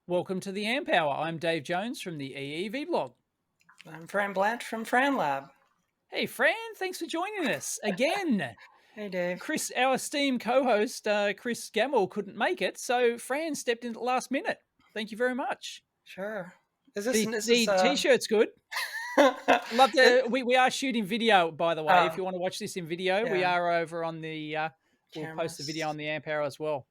Welcome to the Amp Hour. I'm Dave Jones from the EEVblog. I'm Fran Blanche from Fran Lab. Hey, Fran, thanks for joining us again. Hey, Dave. Chris, our esteemed co-host, Chris Gamble, couldn't make it, so Fran stepped in at the last minute. Thank you very much. Sure. Is this The this is the t-shirt's good. Love it, to. We are shooting video, by the way. If um you want to watch this in video, we yeah, are over on the. We'll post the video cameras, on the Amp Hour as well.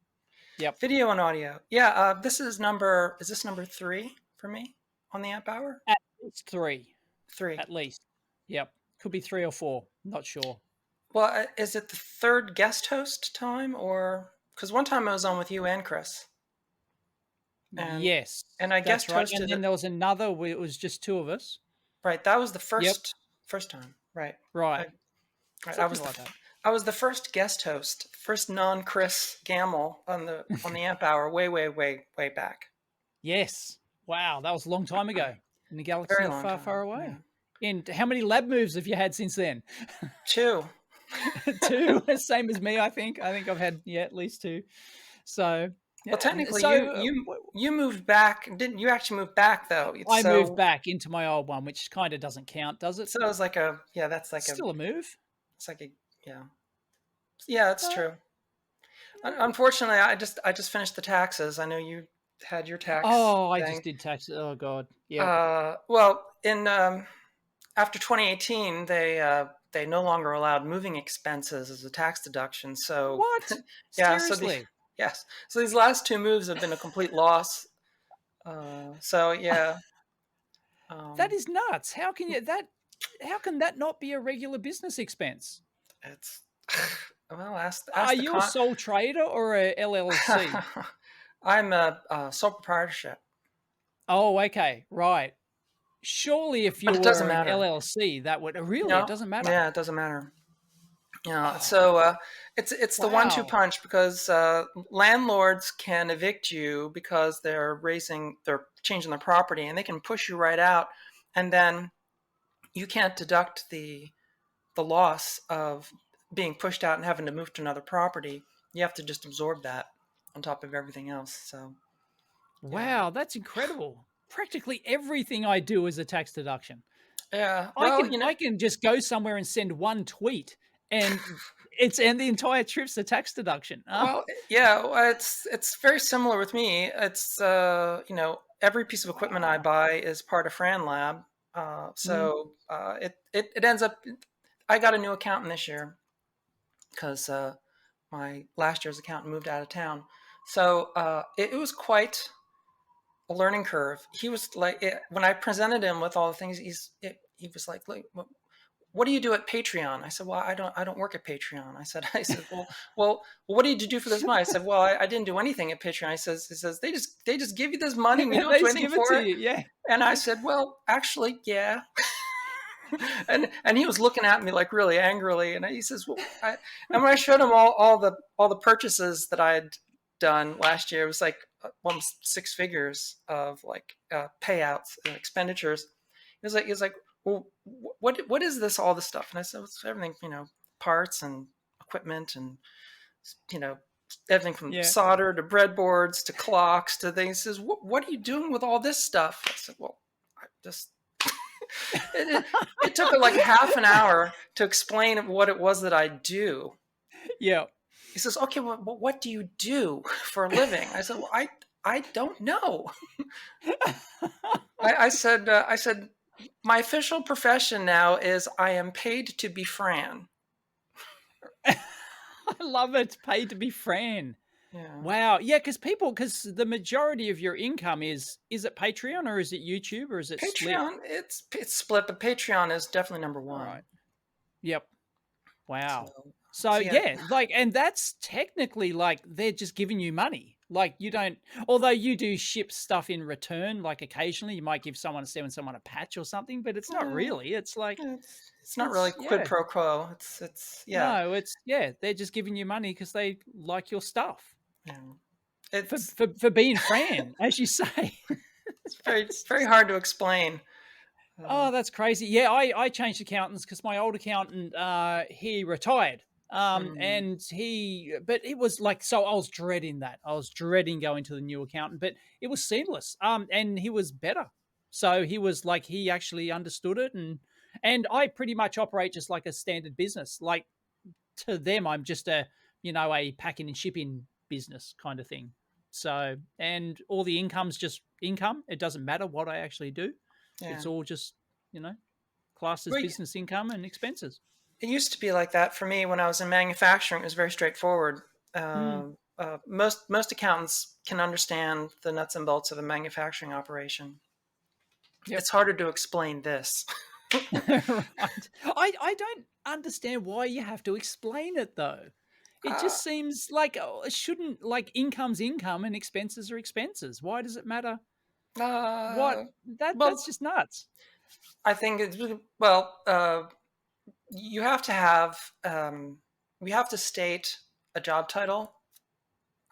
Yep, video and audio. Yeah, is this number 3 for me on the Amp Hour? at least three. 3. At least. Yep, could be 3 or 4. Not sure. Well, is it the third guest host time, or because one time I was on with you and Chris, and Yes, and I that's guest right. And hosted then it. there was another where it was just two of us. Right, that was the Yep, first time. Right. right. I, right, I Something was the like that. I was the first guest host, first non-Chris Gamble on the Amp Hour, way back. Yes. Wow, that was a long time ago in a galaxy Very of long far, far time. Yeah. away. And how many lab moves have you had since then? 2. Two, same as me, I think. I think I've had at least two. So Well, yeah. technically, So you moved back, didn't you? Actually moved back though. I moved back into my old one, which kind of doesn't count, does it? So it's like a yeah. That's like It's a still a move. it's like a yeah. Yeah, that's Uh, true. Unfortunately, I just finished the taxes. I know you had your tax oh, I just thing. did tax. Oh God. Yep. Well, in after 2018, they no longer allowed moving expenses as a tax deduction. So What? yeah, Seriously? yes, so these last 2 moves have been a complete loss. So yeah, That um, is nuts. How can you that? How can that not be a regular business expense? it's well, ask Are ask the you a con. sole trader or a LLC? I'm a sole proprietorship, Oh, okay, right. Surely, if but you it doesn't were an matter. LLC, that would really it No, doesn't matter. yeah, it doesn't matter. Yeah, Oh, so it's the one-two wow. punch because landlords can evict you because they're changing their property, and they can push you right out, and then you can't deduct the loss of being pushed out and having to move to another property. You have to just absorb that on top of everything else. So yeah, Wow, that's incredible. Practically everything I do is a tax deduction. yeah. I Well, can I can just go somewhere and send one tweet and the entire trip's a tax deduction. well, yeah. Well, it's very similar with me. It's every piece of equipment I Wow. buy is part of Fran Lab. Mm, It ends up. I got a new accountant this year because my last year's accountant moved out of town. So it was quite a learning curve. He was like, when I presented him with all the things, he was like, what do you do at Patreon? I said, well, I don't work at Patreon. I said, well, what did you do for this money? I said, well, I didn't do anything at Patreon. He says, they just give you this money and you don't they do just anything give it for to it. you. Yeah. And I said, well, actually, yeah. And he was looking at me like really angrily. And he says, and when I showed him all the purchases that I had done last year, it was like almost 6 figures of like payouts and expenditures. He was like, well, what is this, all this stuff? And I said, it's everything, parts and equipment and, you know, everything from Yeah. solder to breadboards to clocks to things. He says, what are you doing with all this stuff? I said, well, I just, it took like half an hour to explain what it was that I do. Yeah. He says, okay, well, what do you do for a living? I said, well, I don't know. I said, my official profession now is I am paid to be Fran. I love it. Paid to be Fran. Yeah. Wow. Yeah, because the majority of your income is it Patreon or is it YouTube or is it split? Patreon, it's split, but Patreon is definitely number All one. right. Yep. Wow. So, So so yeah, yeah, like, and that's technically like they're just giving you money. Like you don't, although you do ship stuff in return, like occasionally you might give someone a patch or something, but it's not uh, really. It's like, it's not really quid yeah, pro quo. It's yeah, no, yeah, they're just giving you money because they like your stuff yeah. for, It's for being Fran, as you say. it's very hard to explain. Oh, Um, that's crazy. Yeah, I changed accountants because my old accountant, he retired. Mm. And but it was like, so I was dreading that. I was dreading going to the new accountant, but it was seamless. And he was better. So he was like, he actually understood it. And I pretty much operate just like a standard business. Like to them, I'm just a packing and shipping business kind of thing. So, and all the income's just income. It doesn't matter what I actually do. Yeah. It's all just, you know, classed as Well, business income and expenses. it used to be like that for me when I was in manufacturing. It was very straightforward. Mm, Most accountants can understand the nuts and bolts of a manufacturing operation. yep. It's harder to explain this. Right. I don't understand why you have to explain it though. It Uh, just seems like, oh, it shouldn't, like, income's income and expenses are expenses. Why does it matter? What uh, that's well, just nuts. I think it's well. You have to have we have to state a job title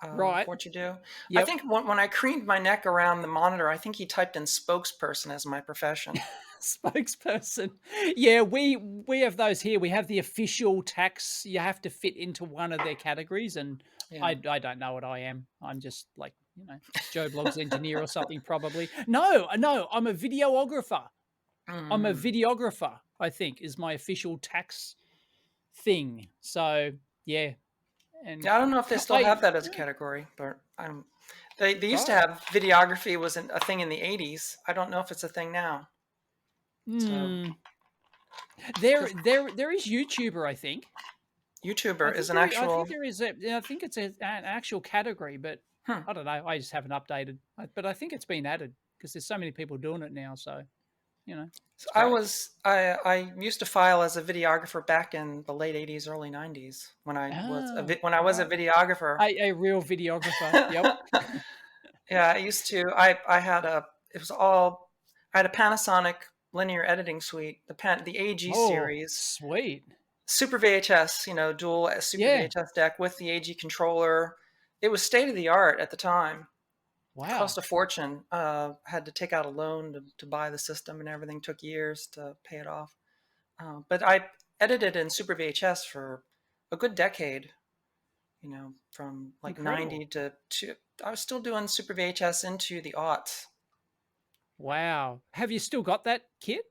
Right. for what you do. I Yep. think when I craned my neck around the monitor, I think he typed in spokesperson as my profession. Spokesperson. Yeah, we have those here. We have the official tax. You have to fit into one of their categories, and Yeah. I don't know what I am. I'm just like, Joe Bloggs engineer or something probably. No, no, I'm a videographer. I'm a Mm. videographer, I think, is my official tax thing. So, yeah, and Yeah, I don't know if they still I have that as a yeah, category, but they used to right. have videography was a thing in the 80s. I don't know if it's a thing now. So Hmm. because There is YouTuber, I think. YouTuber is an actual. I think it's an actual category, but Hmm. I don't know. I just haven't updated. But I think it's been added because there's so many people doing it now. So So it's great. I used to file as a videographer back in the late 80s, early 90s when Ah, I was a right. videographer. A real videographer. Yep. Yeah, I used to. I had a. It was all. I had a Panasonic linear editing suite, the AG Oh, series, sweet. Super VHS, dual Super Yeah. VHS deck with the AG controller. It was state of the art at the time. Cost Wow. a fortune. Had to take out a loan to buy the system and everything. Took years to pay it off. But I edited in Super VHS for a good decade. From like Incredible. 90 to I was still doing Super VHS into the aughts. Wow. Have you still got that kit?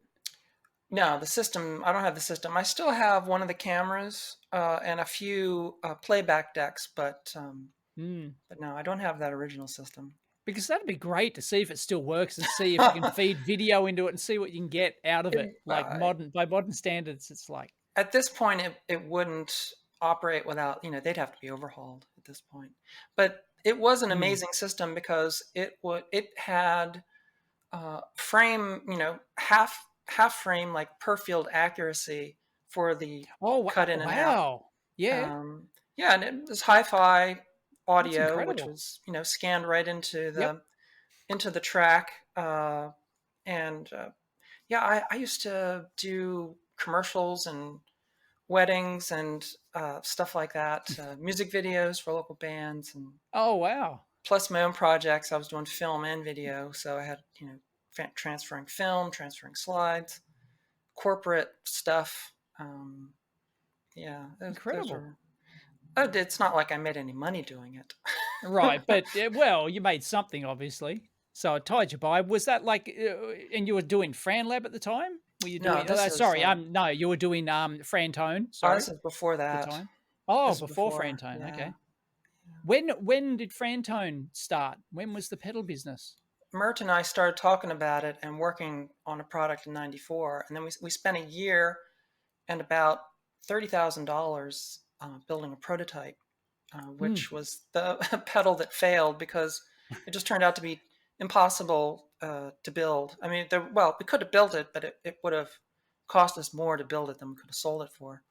No, the system. I don't have the system. I still have one of the cameras and a few playback decks, Hmm. but no, I don't have that original system. Because that'd be great to see if it still works and see if you can feed video into it and see what you can get out of it. It, Like by modern standards, it's like, at this point, it wouldn't operate without, they'd have to be overhauled at this point. But it was an hmm. amazing system because it had frame, half frame like per field accuracy for the Oh, cut in and out. wow. Yeah, Yeah, and it was hi-fi that's audio, which incredible. was scanned right into Yep. the track. And yeah, I used to do commercials and weddings and stuff like that, music videos for local bands, and Oh, wow. plus my own projects. I was doing film and video, so I had transferring film, transferring slides, corporate stuff. Yeah, those Incredible. are. It's not like I made any money doing it. Right, but, well, you made something obviously, so it tied you by. Was that like, and you were doing Fran Lab at the time? Were you No, doing sorry, no, you were doing, Frantone, sorry, this is before at the that. time? Oh, This is before before, Frantone, yeah. okay. When did Frantone start? When was the pedal business? Mert and I started talking about it and working on a product in '94, and then we spent a year and about $30,000 building a prototype, Hmm, which was the pedal that failed because it just turned out to be impossible to build. I mean, well, we could have built it, but it would have cost us more to build it than we could have sold it for.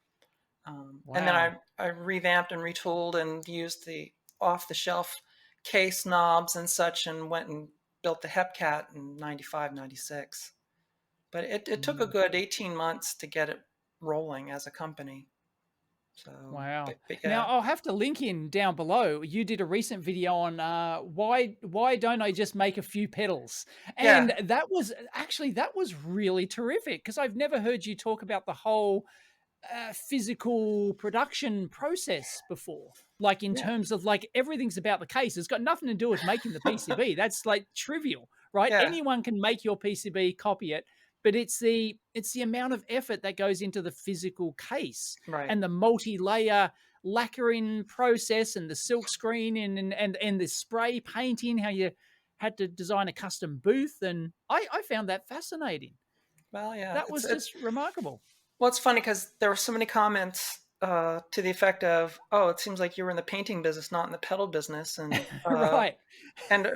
And then wow. I revamped and retooled and used the off the shelf case knobs and such and went and built the Hepcat in '95, '96. But it took a Mm. good 18 months to get it rolling as a company. So, Wow. but Now yeah, I'll have to link in down below. You did a recent video on why don't I just make a few pedals? yeah, And that was really terrific because I've never heard you talk about the whole physical production process before. Like in Yeah. terms of like everything's about the case. It's got nothing to do with making the PCB. That's like trivial, right? Yeah. Anyone can make your PCB, copy it, but it's the amount of effort that goes into the physical case Right. and the multi-layer lacquering process and the silk screen and the spray painting, how you had to design a custom booth. And I found that fascinating. Well, yeah. That was just remarkable. Well, it's funny because there were so many comments to the effect of, "Oh, it seems like you were in the painting business, not in the pedal business," Right. and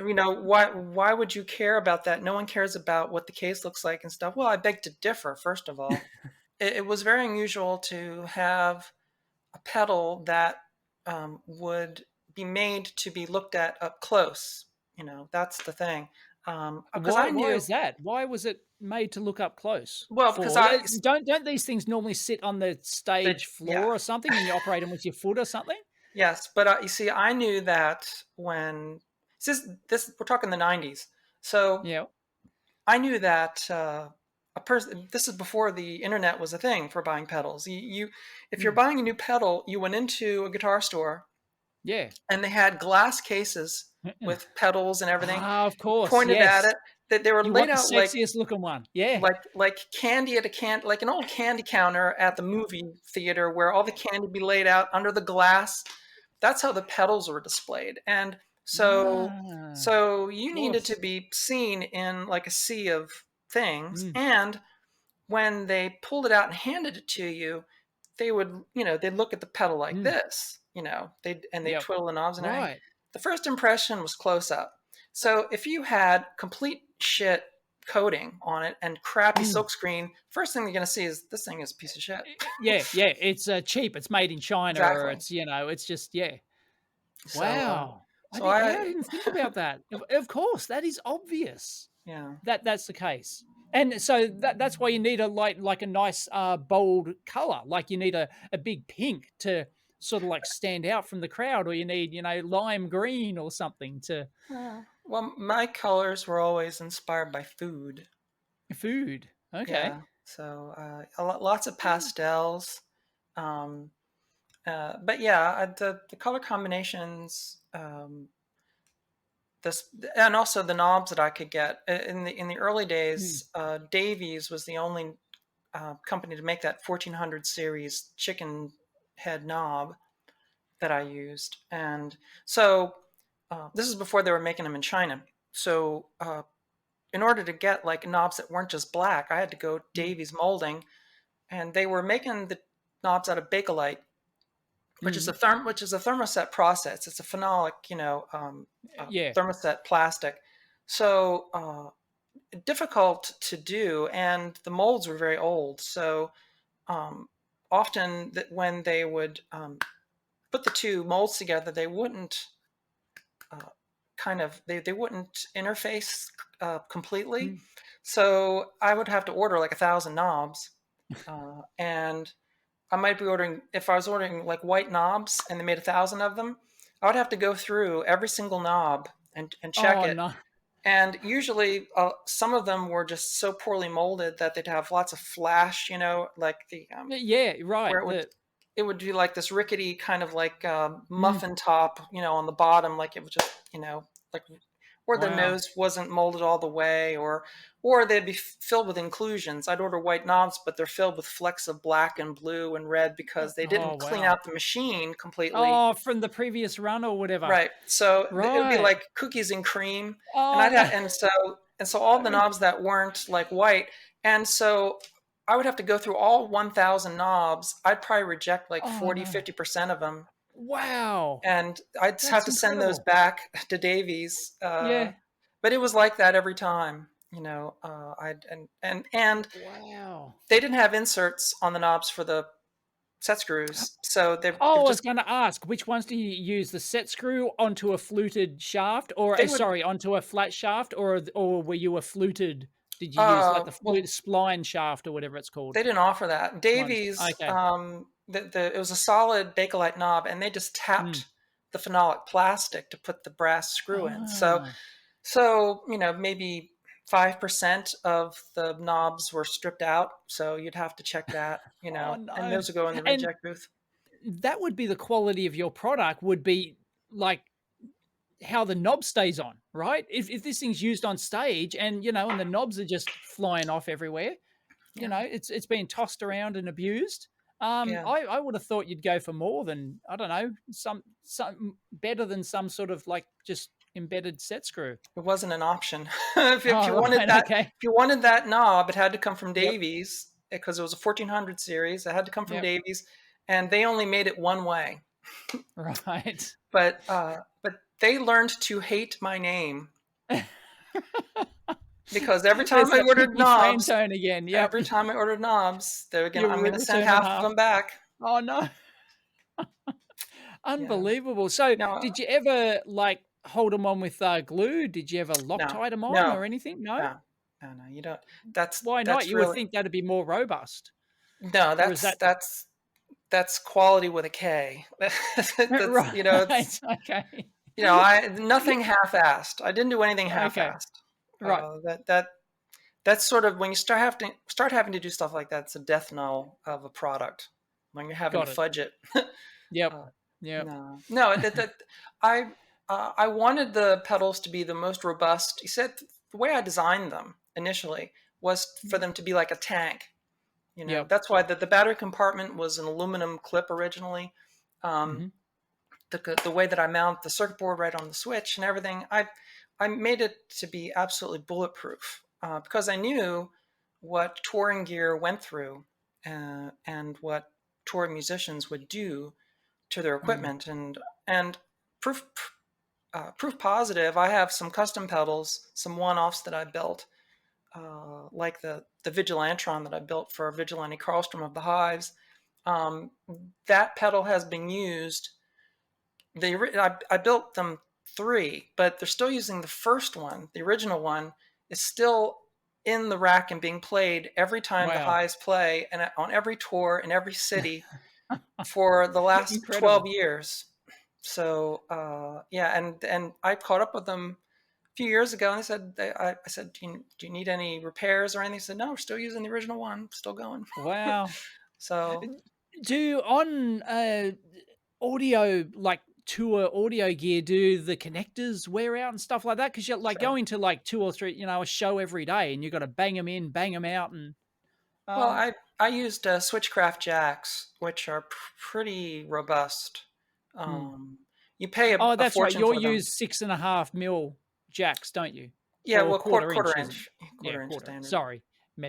why would you care about that? No one cares about what the case looks like and stuff. Well, I beg to differ. First of all, it was very unusual to have a pedal that would be made to be looked at up close. That's the thing. Because Why I why knew, is that? Why was it made to look up close well, because for? Don't these things normally sit on the stage yeah. floor or something and you operate them with your foot or something? Yes, but you see, I knew that when this we're talking the '90s, so Yeah. I knew that a person. This is before the internet was a thing for buying pedals. If you're Mm. buying a new pedal, you went into a guitar store Yeah. and they had glass cases with pedals and everything Ah, of course, pointed at yes. it. That they were You laid want the out like sexiest looking one. Yeah. candy at a like an old candy counter at the movie theater where all the candy be laid out under the glass. That's how the pedals were displayed. And so Ah, so of you needed to course. be seen in like a sea of things. Mm. And when they pulled it out and handed it to you, they would, they'd look at the pedal like Mm. this, they Yep. twiddle the knobs and everything. Right. The first impression was close up. So if you had complete shit coating on it and crappy Mm. silkscreen, first thing you're going to see is this thing is a piece of shit. Yeah, yeah, it's cheap. It's made in China, or Exactly. it's just yeah. So, Wow. so I I, didn't think about that. Of course, that is obvious. yeah, That's the case. And so that's why you need a like a nice bold color. Like you need a big pink to sort of like stand out from the crowd, or you need, lime green or something to well, my colors were always inspired by food. food. Okay. Yeah. So, lots of pastels. Um, but yeah, the color combinations, this and also the knobs that I could get in the early Mm, days. Davies was the only company to make that 1400 series chicken head knob that I used, and so this is before they were making them in China. So in order to get like knobs that weren't just black, I had to go mm, Davies molding, and they were making the knobs out of Bakelite, mm. which is a thermoset process. It's a phenolic, Yeah. thermoset plastic. So difficult to do, and the molds were very old. So um, often that when they would put the two molds together, they wouldn't uh, they wouldn't interface completely. Mm. So I would have to order like 1,000 knobs, and I might be ordering, if I was ordering like white knobs and they made 1,000 of them, I would have to go through every single knob and check Oh it. no. And usually, some of them were just so poorly molded that they'd have lots of flash, like the Yeah, right. where it would be like this rickety kind of like Mm, muffin top, on the bottom, like it was just, like, or the wow. nose wasn't molded all the way, or they'd be filled with inclusions. I'd order white knobs, but they're filled with flecks of black and blue and red because they Oh didn't clean wow. out the machine completely. Oh, from the previous run or whatever. Right. So it would be Right. like cookies and cream, and Oh I'd no. have, and so all the knobs that weren't like white, and so I would have to go through all 1,000 knobs. I'd probably reject like Oh 40, no. 50% of them, Wow. and I'd have That's to send those incredible. back to Davies. Yeah. But it was like that every time. And Wow. they didn't have inserts on the knobs for the set screws, so Oh, they've I was just gonna ask, which ones do you use? The set screw onto a fluted shaft, or they would. sorry, onto a flat shaft, or were you a fluted? Did you use like the Well, flute spline shaft or whatever it's called? they didn't offer that. Ones. Davies, Okay. it was a solid Bakelite knob, and they just Mm. tapped the phenolic plastic to put the brass screw in. So Ah. so maybe 5% of the knobs were stripped out, so you'd have to check that, Oh and no. those would go in the And reject booth. that would be the quality of your product would be like how the knob stays on, right? If this thing's used on stage and and the knobs are just flying off everywhere, Yeah, it's being tossed around and abused. yeah. I would have thought you'd go for more than I don't know some better than some sort of like just embedded set screw. It wasn't an option. If Oh you wanted right, that, okay, if you wanted that knob, it had to come from yep, Davies because it was a 1400 series. It had to come from yep, Davies, and they only made it one way. right. But they learned to hate my name because every There's time I that ordered picky knobs, Frantone again. Yep, I'm gonna send returning half of half. them back. Oh no. Yeah. Unbelievable. So, No, did you ever, like, hold them on with, glue? Did you ever no, Loctite them on no, or anything? No? no, no. You don't. That's Why not? that's You would really think that'd be more robust. no. Or is that That's quality with a K. That's right, it's okay. I nothing half-assed. I didn't do anything Okay, half-assed. right. That's sort of when you start having to do stuff like that. It's a death knell of a product when you're having to Got it. fudge it. Yep, uh, yep. no. I I wanted the pedals to be the most robust. He said the way I designed them initially was for them to be like a tank. Yep. That's why the battery compartment was an aluminum clip originally. Um, Mhm, the way that I mount the circuit board right on the switch and everything, I made it to be absolutely bulletproof because I knew what touring gear went through and what touring musicians would do to their mm, equipment. And proof proof positive, I have some custom pedals, some one-offs that I built, like the Vigilantron that I built for Vigilante Karlstrom of the Hives. Um, that pedal has been used. I built them three, but they're still using the first one. The original one is still in the rack and being played every time the wow. Hives play, and on every tour in every city for the last Incredible. 12 years. So yeah, and I caught up with them a few years ago, and I said, do you need any repairs or anything? They said, no, we're still using the original one, still going. Wow. So Do on, audio, like, tour audio gear, do the connectors wear out and stuff like that? Because 'Cause you're, like, sure. going to, like, 2 or 3, a show every day, and you gotta bang them in, bang them out, and, Well, um I used Switchcraft jacks, which are pretty robust. hmm. Um, you pay Oh, a that's right, fortune you for them. use 6.5 mil jacks, don't you? Yeah, Or well, quarter quarter inches. inch, Yeah, quarter inch quarter. standard. Sorry,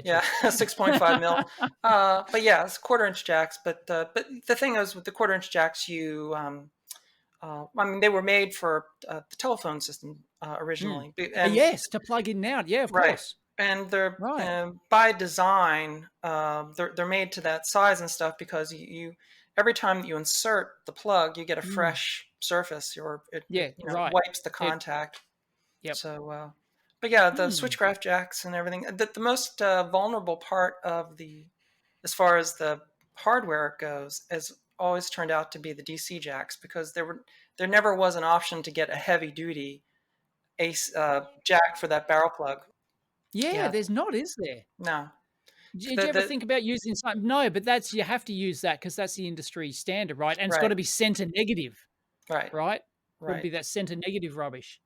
Yeah, metric. 6.5 mil. But yeah, it's quarter-inch jacks. But the thing is, with the quarter-inch jacks, I mean, they were made for the telephone system Mm. originally, and Yes, to plug in and out, yeah, of right, course. and they're Right. by design, they're made to that size and stuff because you every time you insert the plug, you get a Mm. fresh surface, or Yeah, it right. wipes the It contact. Yep. So, but yeah, the Hmm. switchcraft jacks and everything. The most vulnerable part of as far as the hardware goes, has always turned out to be the DC jacks because there never was an option to get a heavy duty ace jack for that barrel plug. Yeah, Yeah, there's not, is there? no, Did the you ever the think about using something? No, but that's you have to use that because that's the industry standard, right? And it's right, gotta be center negative, right, right? Got to right. be that center negative rubbish.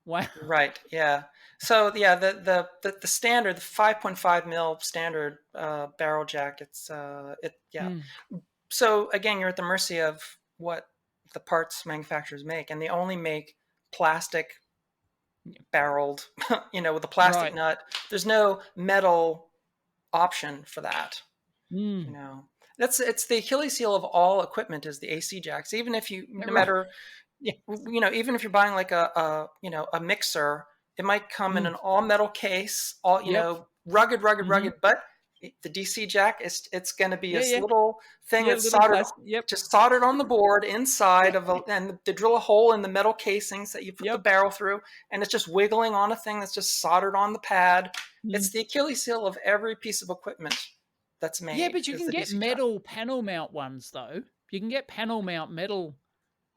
Wow. Right. Yeah. So yeah, the standard, the 5.5 mil standard barrel jack. It's it yeah. Mm. So again, you're at the mercy of what the parts manufacturers make, and they only make plastic barreled, with a plastic Right. nut. There's no metal option for that. You Mm. know, it's the Achilles heel of all equipment is the AC jacks. Even if you, no Right. matter, Yeah. even if you're buying like a mixer, it might come in Mm. an all metal case, all Yep. rugged, rugged, Mhm. rugged. But the DC jack is it's going to be Yeah, this yeah. little thing Yeah, that's little soldered, plastic. Yep. just soldered on the board inside of and they drill a hole in the metal casings that you put the Yep. barrel through, and it's just wiggling on a thing that's just soldered on the pad. It's Mm. the Achilles heel of every piece of equipment that's Yeah, made but you is can the get DC jack. metal panel mount ones, though. You can get panel mount metal,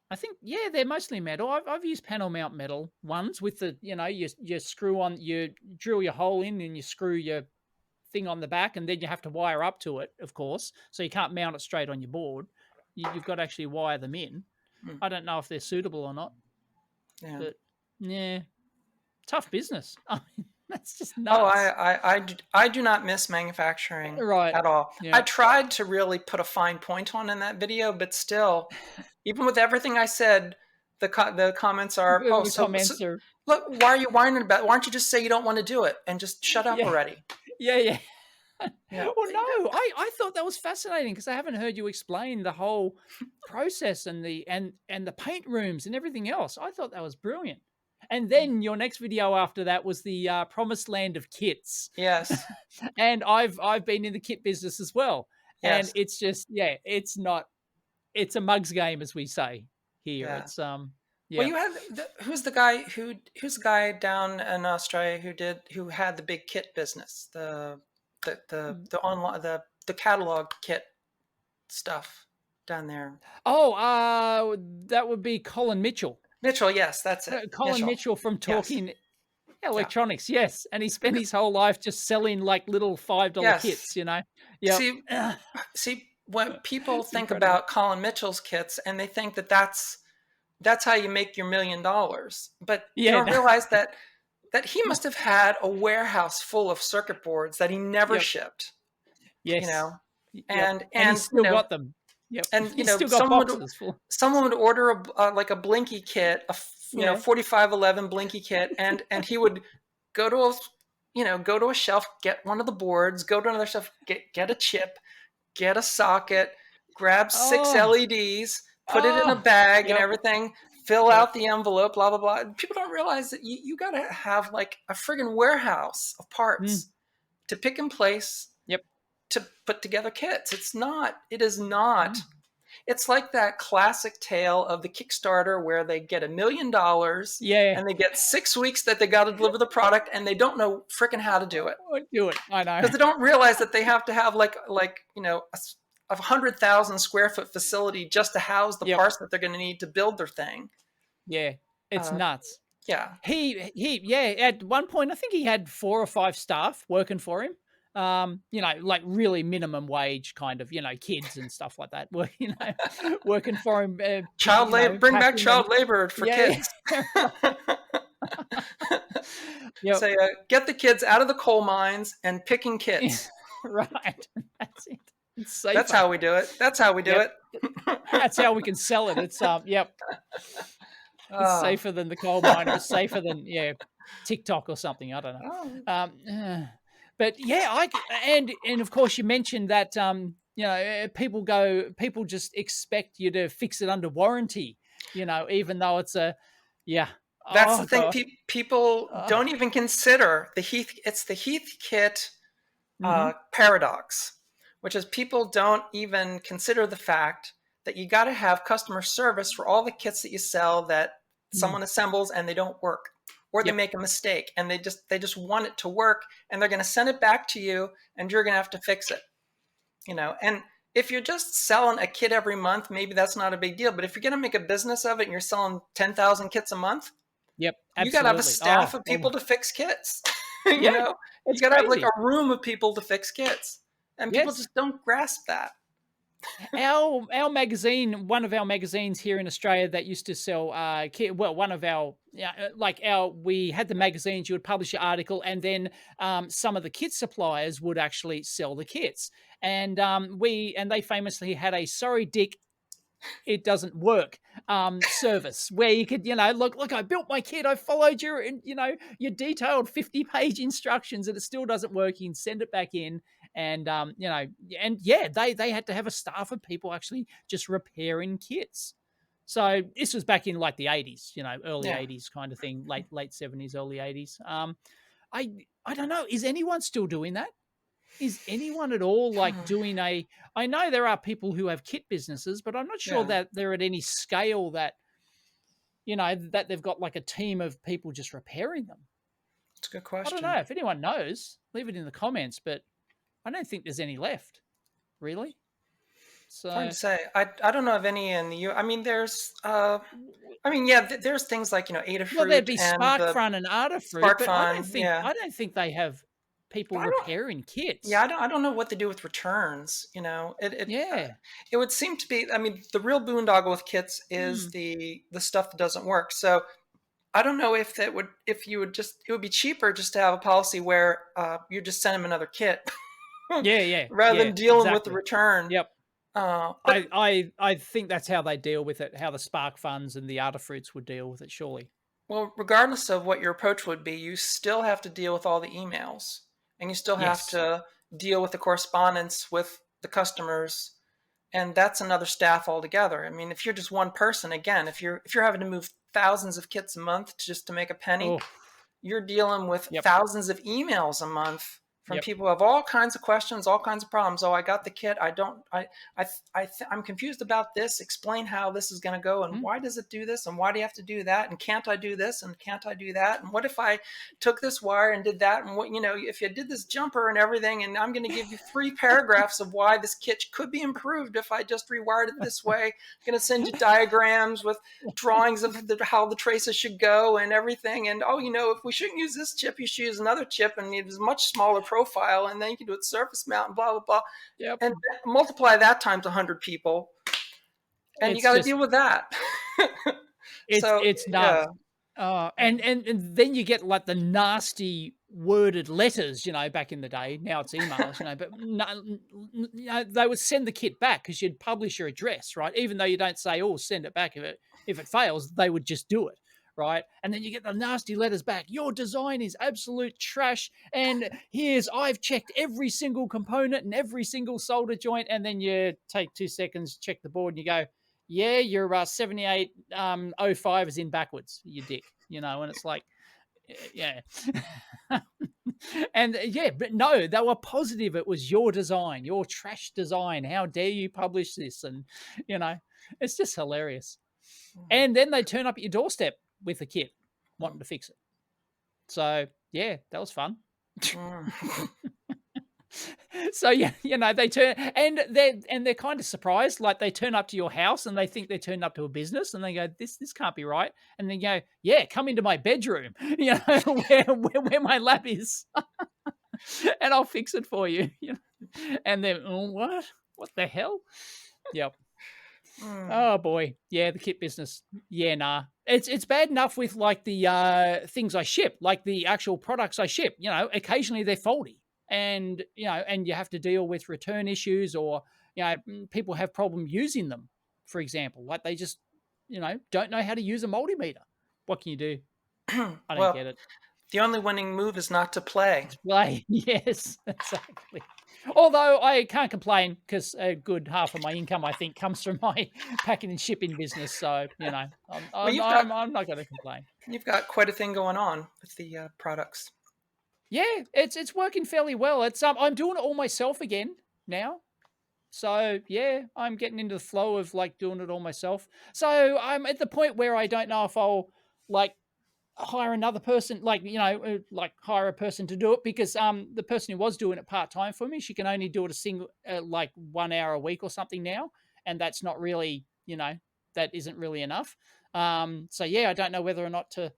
I think, yeah, they're mostly metal. I've used panel mount metal ones with the, you screw on, you drill your hole in and you screw your thing on the back, and then you have to wire up to it, of course. So you can't mount it straight on your board. You've got to actually wire them in. Hmm. I don't know if they're suitable or not, Yeah. but yeah, tough business. I mean, that's just Oh, nuts. I do not miss manufacturing Right. at all. I Yeah. tried to really put a fine point on in that video, but still, even with everything I said, the comments are, oh, The so comments are, look, why are you whining about it? Why don't you just say you don't want to do it and just shut up yeah, already? yeah, yeah. Yeah. Well, no, I thought that was fascinating because I haven't heard you explain the whole process and the paint rooms and everything else. I thought that was brilliant. And then your next video after that was the promised land of kits, Yes. and I've been in the kit business as well, and Yes. it's just, yeah, it's not, it's a mugs game, as we say here. Yeah. It's Well, yeah. you had who's the guy down in Australia who had the big kit business, the online the catalog kit stuff down there. Oh, that would be Colin Mitchell. Mitchell, yes, that's it. Colin Mitchell. Mitchell from Yes. Talking Yeah. Electronics, yes, and he spent his whole life just selling, like, little $5 Yes. kits, you know? Yep. See, see, when people It's think incredible. about Colin Mitchell's kits and they think that that's how you make your $1 million, but you Yeah, don't no, realize that he must have had a warehouse full of circuit boards that he never yep, shipped, you yes, know, yep, and and he's and you still know got them. Yep, and he's still got boxes full. someone would order like a blinky kit, Yeah. 4511 blinky kit, and he would go to a go to a shelf, get one of the boards, go to another shelf, get a chip, get a socket, grab six Oh, LEDs, put it in a oh, bag and yep, everything, fill yep, out the envelope, blah blah blah. People don't realize that you got to have like a friggin' warehouse of mm, parts to pick and place yep, to put together kits. It is not. mm, It's like that classic tale of the Kickstarter where they get $1 million yeah, and they get 6 weeks that they got to deliver the product and they don't know freaking how to do it do it, I know. because they don't realize that they have to have like a 100,000 square foot facility just to house the Yep, parts that they're going to need to build their thing. yeah, it's Uh, nuts. yeah, Yeah, at one point, I think he had 4 or 5 staff working for him. Like really minimum wage kind of, kids and stuff like that, working for him, child labor. Bring back packing and child labor for yeah, kids. yeah. Yep. Say, get the kids out of the coal mines and picking Yeah, kits. right. That's it. It's That's safer. how we do it. That's how we do Yep. it. That's how we can sell it. It's, yep. It's Oh, safer than the coal mine, or it's safer than, yeah, TikTok or something. I don't know. oh, But yeah, and of course you mentioned that, people just expect you to fix it under warranty, even though it's a, yeah. that's the Oh thing. God. People Oh, don't even consider the Heath. It's the Heathkit mhm. paradox, which is people don't even consider the fact that you got to have customer service for all the kits that you sell that Mm. someone assembles and they don't work, or they Yep. make a mistake and they just want it to work and they're going to send it back to you and you're going to have to fix it. And if you're just selling a kit every month, maybe that's not a big deal. But if you're going to make a business of it and you're selling 10,000 kits a month, Yep. you got to have a Absolutely. staff of Oh, people to fix kits. you yeah. know, you It's got to have like crazy. a room of people to fix kits, and people Yes. just don't grasp that. Our magazine, one of our magazines here in Australia that used to sell, well, one of our, yeah, we had the magazines. You would publish your article, and then some of the kit suppliers would actually sell the kits, and they famously had a "Sorry, Dick, it doesn't work" service where you could, look, I built my kit, I followed your detailed 50-page instructions, and it still doesn't work. You can send it back in, and and yeah, they had to have a staff of people actually just repairing kits. So this was back in like the 80s, early Yeah. 80s kind of thing, late 70s, early 80s. I don't know, is anyone still doing that? Is anyone at all like doing a, I know there are people who have kit businesses, but I'm not sure Yeah. that they're at any scale that, that they've got like a team of people just repairing them. It's a good I don't know. question. If anyone knows, leave it in the comments, but I don't think there's any left, really. Hard So to say. I don't know of any in the U. I mean, yeah, there's things like well, there'd Adafruit be and the SparkFun and Adafruit, Spark but Fun. Yeah, I don't think they have people but I don't. repairing Yeah, kits. I don't know what to do with returns. Yeah. It would seem to be. I mean, the real boondoggle with kits is Mm. the stuff that doesn't work. So I don't know if you would just it would be cheaper just to have a policy where you just send them another kit Yeah, yeah, rather yeah, than dealing with the exactly. return. Yep. But I think that's how they deal with it, how the Spark Funds and the Adafruits would deal with it, surely. well, regardless of what your approach would be, you still have to deal with all the emails, and you still have Yes. to deal with the correspondence with the customers, and that's another staff altogether. I mean, if you're just one person, again, if you're having to move thousands of kits a month just to make a penny, Oh, you're dealing with yep, thousands of emails a month from yep. people who have all kinds of questions, all kinds of problems. Oh, I got the kit. I don't. I'm confused about this. Explain how this is going to go, and Mm, why does it do this, and why do you have to do that, and can't I do this, and can't I do that, and what if I took this wire and did that, and what if you did this jumper and everything, and I'm going to give you 3 paragraphs of why this kit could be improved if I just rewired it this way. I'm going to send you diagrams with drawings of how the traces should go and everything. And if we shouldn't use this chip, you should use another chip, and it was a much smaller profile, and then you can do it surface mount and blah blah blah, yep. and multiply that times 100 people, and you It's got to just deal with that. So it's nuts. yeah, And then you get like the nasty worded letters, back in the day. Now it's emails, but they would send the kit back because you'd publish your address, right? Even though you don't say, "Oh, send it back." If it fails, they would just do it, right? And then you get the nasty letters back. Your design is absolute trash, and I've checked every single component and every single solder joint, and then you take 2 seconds, check the board, and you go, yeah, your 7805 is in backwards, you dick, and it's like, yeah. And yeah, but no, they were positive. It was your design, your trash design. How dare you publish this? And, you know, it's just hilarious. And then they turn up at your doorstep with a kit wanting to fix it. So yeah, that was fun. So yeah, they turn and they're kind of surprised, like they turn up to your house and they think they're turning up to a business, and they go, this can't be right, and they go, yeah, come into my bedroom, where my lab is, and I'll fix it for you. And then, oh, what the hell? Yep. Oh boy, yeah, the kit business. Yeah, nah, it's bad enough with like the things I ship, like the actual products I ship. Occasionally they're faulty, and and you have to deal with return issues, or people have problem using them. For example, like they just don't know how to use a multimeter. What can you do? I don't well, get it. the only winning move is not to play. Play, yes, exactly. Although I can't complain because a good half of my income, I think, comes from my packing and shipping business. So I'm Well, I'm I'm, I'm not going to complain. you've got quite a thing going on with the products. Yeah, it's working fairly well. I'm doing it all myself again now. So yeah, I'm getting into the flow of like doing it all myself. So I'm at the point where I don't know if I'll like hire another person, like like hire a person to do it, because the person who was doing it part-time for me, she can only do it a single like 1 hour a week or something now, and that's not really, that isn't really enough. So yeah, I don't know whether or not to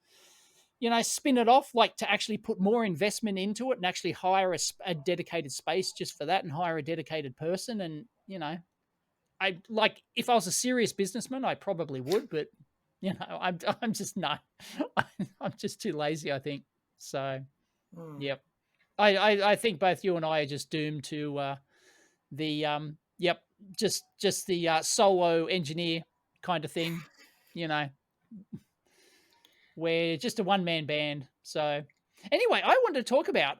spin it off, like to actually put more investment into it and actually hire a dedicated space just for that, and hire a dedicated person. And I like, if I was a serious businessman, I probably would, but I'm just not. I'm just too lazy, I think. So, Mm. yep. I think both you and I are just doomed to the yep, just the solo engineer kind of thing, you know, where just a one man band. So, anyway, I wanted to talk about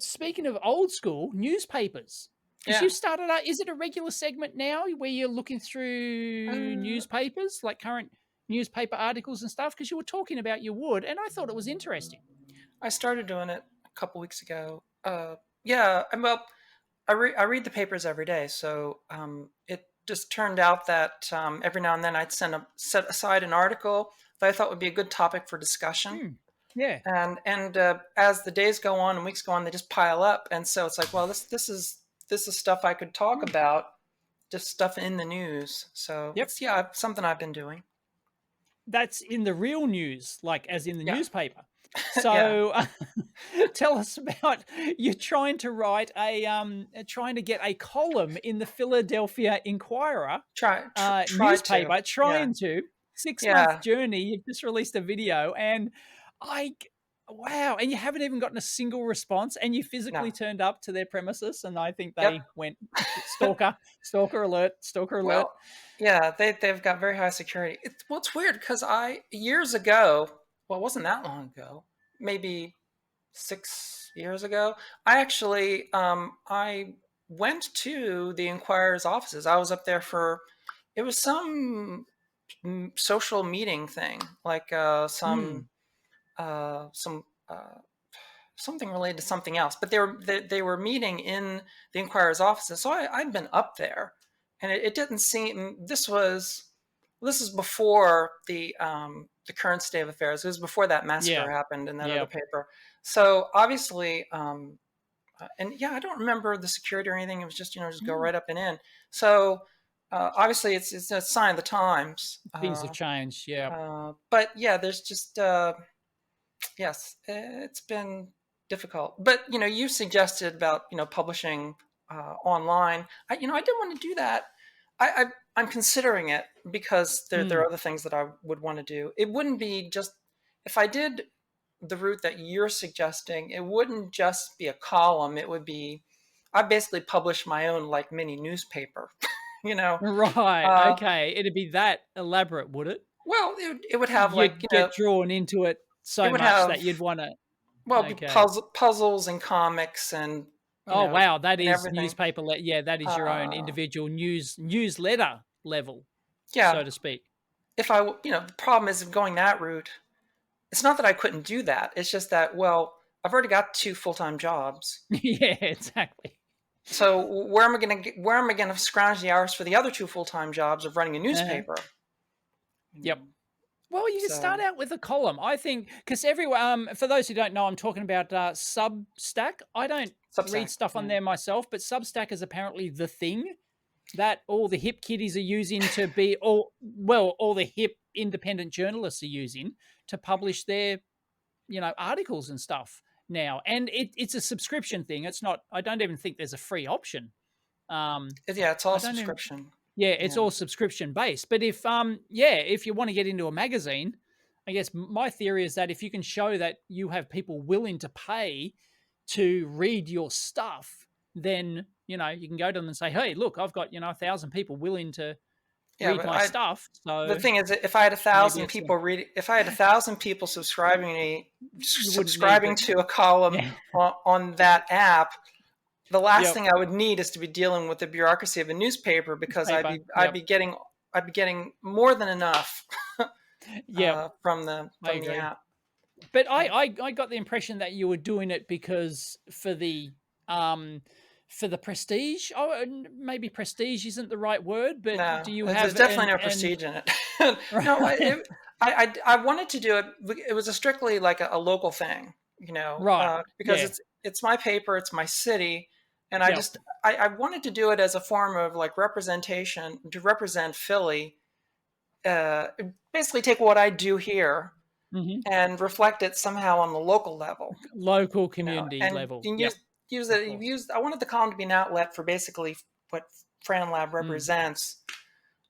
speaking of old school newspapers. Because Yeah. you started out, is it a regular segment now where you're looking through Uh, newspapers, like current newspaper articles and stuff? Because you were talking about your wood, and I thought it was interesting. I started doing it a couple weeks ago. Yeah, well, I read the papers every day, so it just turned out that every now and then I'd set aside an article that I thought would be a good topic for discussion. Hmm. Yeah. And as the days go on and weeks go on, they just pile up, and so it's like, well, this is stuff I could talk Hmm. about, just stuff in the news. So Yep. it's something I've been doing. That's in the real news, like as in the Yeah, newspaper. yeah. So tell us about you trying to write trying to get a column in the Philadelphia Inquirer Try to. newspaper, Yeah, trying to 6 month yeah. journey. You've just released a video, and I wow, and you haven't even gotten a single response, and you No. physically turned up to their premises, and I think Yep. they went stalker, stalker alert, stalker alert. Well, yeah, they've got very high security. It's weird because I years ago, well, it wasn't that long ago, maybe 6 years ago, I actually I went to the Inquirer's offices. I was up there for it was some social meeting thing, like Hmm. some something related to something else. But they were meeting in the Inquirer's offices, so I'd been up there, and it didn't seem this is before the current state of affairs. It was before that Yeah. massacre happened in that other Yep. paper. So obviously, and yeah, I don't remember the security or anything. It was just just go Mm. right up and in. So obviously, it's a sign of the times. Things have changed. Yeah. But yeah, there's just yes, it's been difficult. But you suggested about publishing online. I didn't want to do that. I'm considering it because there Mm. are other things that I would want to do. It wouldn't be just if I did the route that you're suggesting. It wouldn't just be a column. It would be I basically publish my own like mini newspaper. you know, Right, uh, okay, it'd be that elaborate, would it? well, it would have like You'd get drawn into it it so would much have that you'd wanna well be okay. puzzles and comics and Oh, wow, that and is everything. newspaper yeah, that is your own Uh, individual newsletter level, so yeah, to speak. if the problem is going that route. It's not that I couldn't do that. It's just that, well, I've already got two full-time jobs. Yeah, exactly. So where am I going to scrounge the hours for the other two full-time jobs of running a Uh-huh. newspaper? You Yep. know, Well, you can start so out with a column. I think because everyone, for those who don't know, I'm talking about Substack. I don't read Substack. stuff on Yeah, there myself, but Substack is apparently the thing that all the hip kiddies are using to be all the hip independent journalists are using to publish their articles and stuff now. And it's a subscription thing. It's not. I don't even think there's a free option. Um, yeah. It's all I don't even. subscription. Yeah, it's Yeah, all subscription based. But if you want to get into a magazine, I guess my theory is that if you can show that you have people willing to pay to read your stuff, then you can go to them and say, "Hey, look, I've got 1,000 people willing to yeah. read But my stuff." the So thing is, if I had a maybe thousand it's people read, if I had 1,000 people you wouldn't need subscribing the to a column yeah, on that app, the last yep, thing I would need is to be dealing with the bureaucracy of a newspaper because paper, yep, I'd be getting more than enough yep. I from the agree. app. But Uh, I got the impression that you were doing it because um for the prestige. Oh, maybe prestige isn't the right word, but no, do you there's have definitely no an prestige in it. No, right? I wanted to do it. It was a strictly like a local thing, Right. because Yeah. it's my paper, it's my city, and Yep. I wanted to do it as a form of like representation to represent Philly. Uh, Basically, take what I do here Hmm. and reflect it somehow on the local level, Local community and level. you Yep. use Of it. course. I wanted the column to be an outlet for basically what Fran Lab Mm. represents.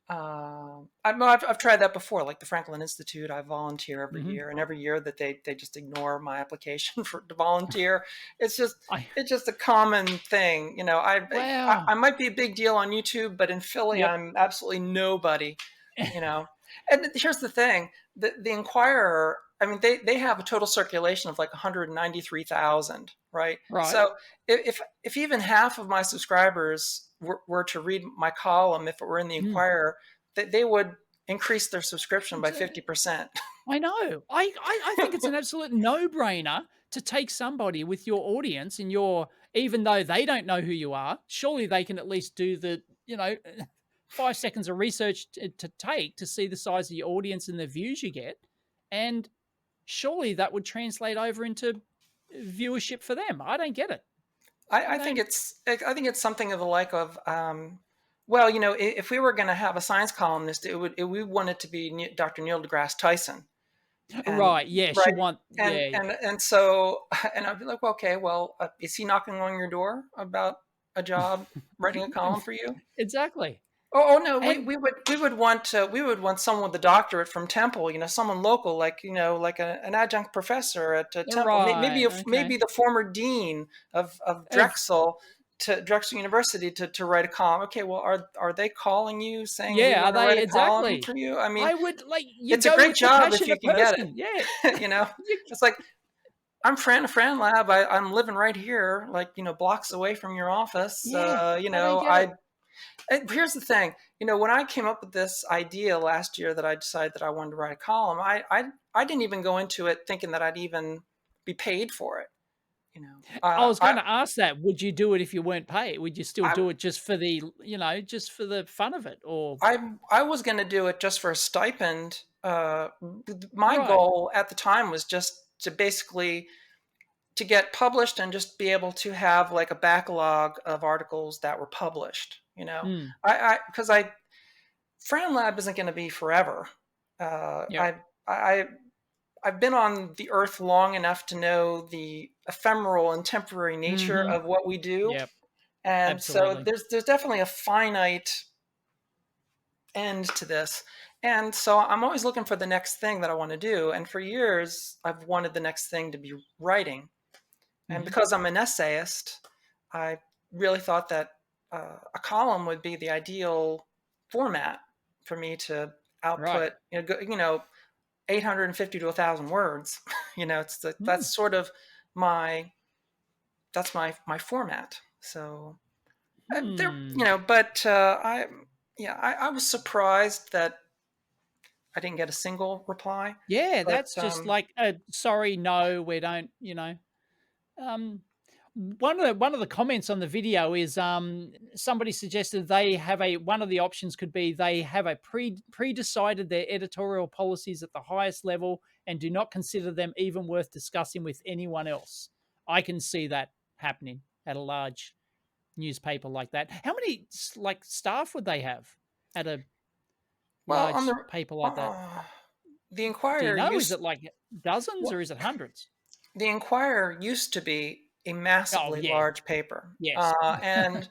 I've tried that before, like the Franklin Institute. I volunteer every Hmm. year, and every year that they just ignore my application to volunteer. It's just I it's just a common thing, wow. I might be a big deal on YouTube, but in Philly, Yep. I'm absolutely nobody, you know. And here's the thing: the Inquirer. I mean, they have a total circulation of like 193,000, right? Right. So if even half of my subscribers were to read my column, if it were in the Mm. Inquirer, they would increase their subscription by 50%. I know. I think it's an absolute no-brainer to take somebody with your audience and your even though they don't know who you are, surely they can at least do the, 5 seconds of research to take to see the size of your audience and the views you get. And surely that would translate over into viewership for them. I don't get it. I I think don't it's something of the like of Well, if we were going to have a science columnist, we want it to be Dr. Neil deGrasse Tyson, and Right. Yes, right, you want. and Yeah. and and so, and I'd be like, well, okay, well, is he knocking on your door about a job writing a column for you? Exactly. Oh no, And we would want someone with a doctorate from Temple, someone local, like like an adjunct professor at Temple, right. maybe Okay. the former dean of Of Drexel University to write a column. Okay, well, are they calling you saying we Yeah, are want to write they a column exactly? for you? I mean, I would like you it's a go great with the job if you passionate can get person. Yeah. it. You, It's like I'm Fran Lab. I'm living right here, like blocks away from your office. yeah. I don't get it. Here's the thing. When I came up with this idea last year that I decided that I wanted to write a column, I didn't even go into it thinking that I'd even be paid for it. You know, I uh, was I gonna ask that. Would you do it if you weren't paid? Would you still I do it just for the, just for the fun of it? Or I was going to do it just for a stipend. My right. goal at the time was just to basically to get published and just be able to have like a backlog of articles that were published. Mm, I because I Fran Lab isn't going to be forever. Uh, yep. I, I, I've been on the earth long enough to know the ephemeral and temporary nature Mhm. of what we do, Yep. and so Absolutely. there's definitely a finite end to this. And so I'm always looking for the next thing that I want to do. And for years, I've wanted the next thing to be writing. And Mhm. because I'm an essayist, I really thought that a column would be the ideal format for me to Right. output, 850 to 1,000 words. Mm. That's sort of my my format. So there, Hmm. but I was surprised that I didn't get a single reply. Yeah, But that's just like a sorry, no, we don't, Um, one of the comments on the video is somebody suggested they have a one of the options could be they have a pre-decided their editorial policies at the highest level and do not consider them even worth discussing with anyone else. I can see that happening at a large newspaper like that. How many like staff would they have at a well, on large paper like that? the Do you Inquirer know? Is used it like dozens well, or is it hundreds? the Inquirer used to be a Oh massively yeah, large paper, yes. and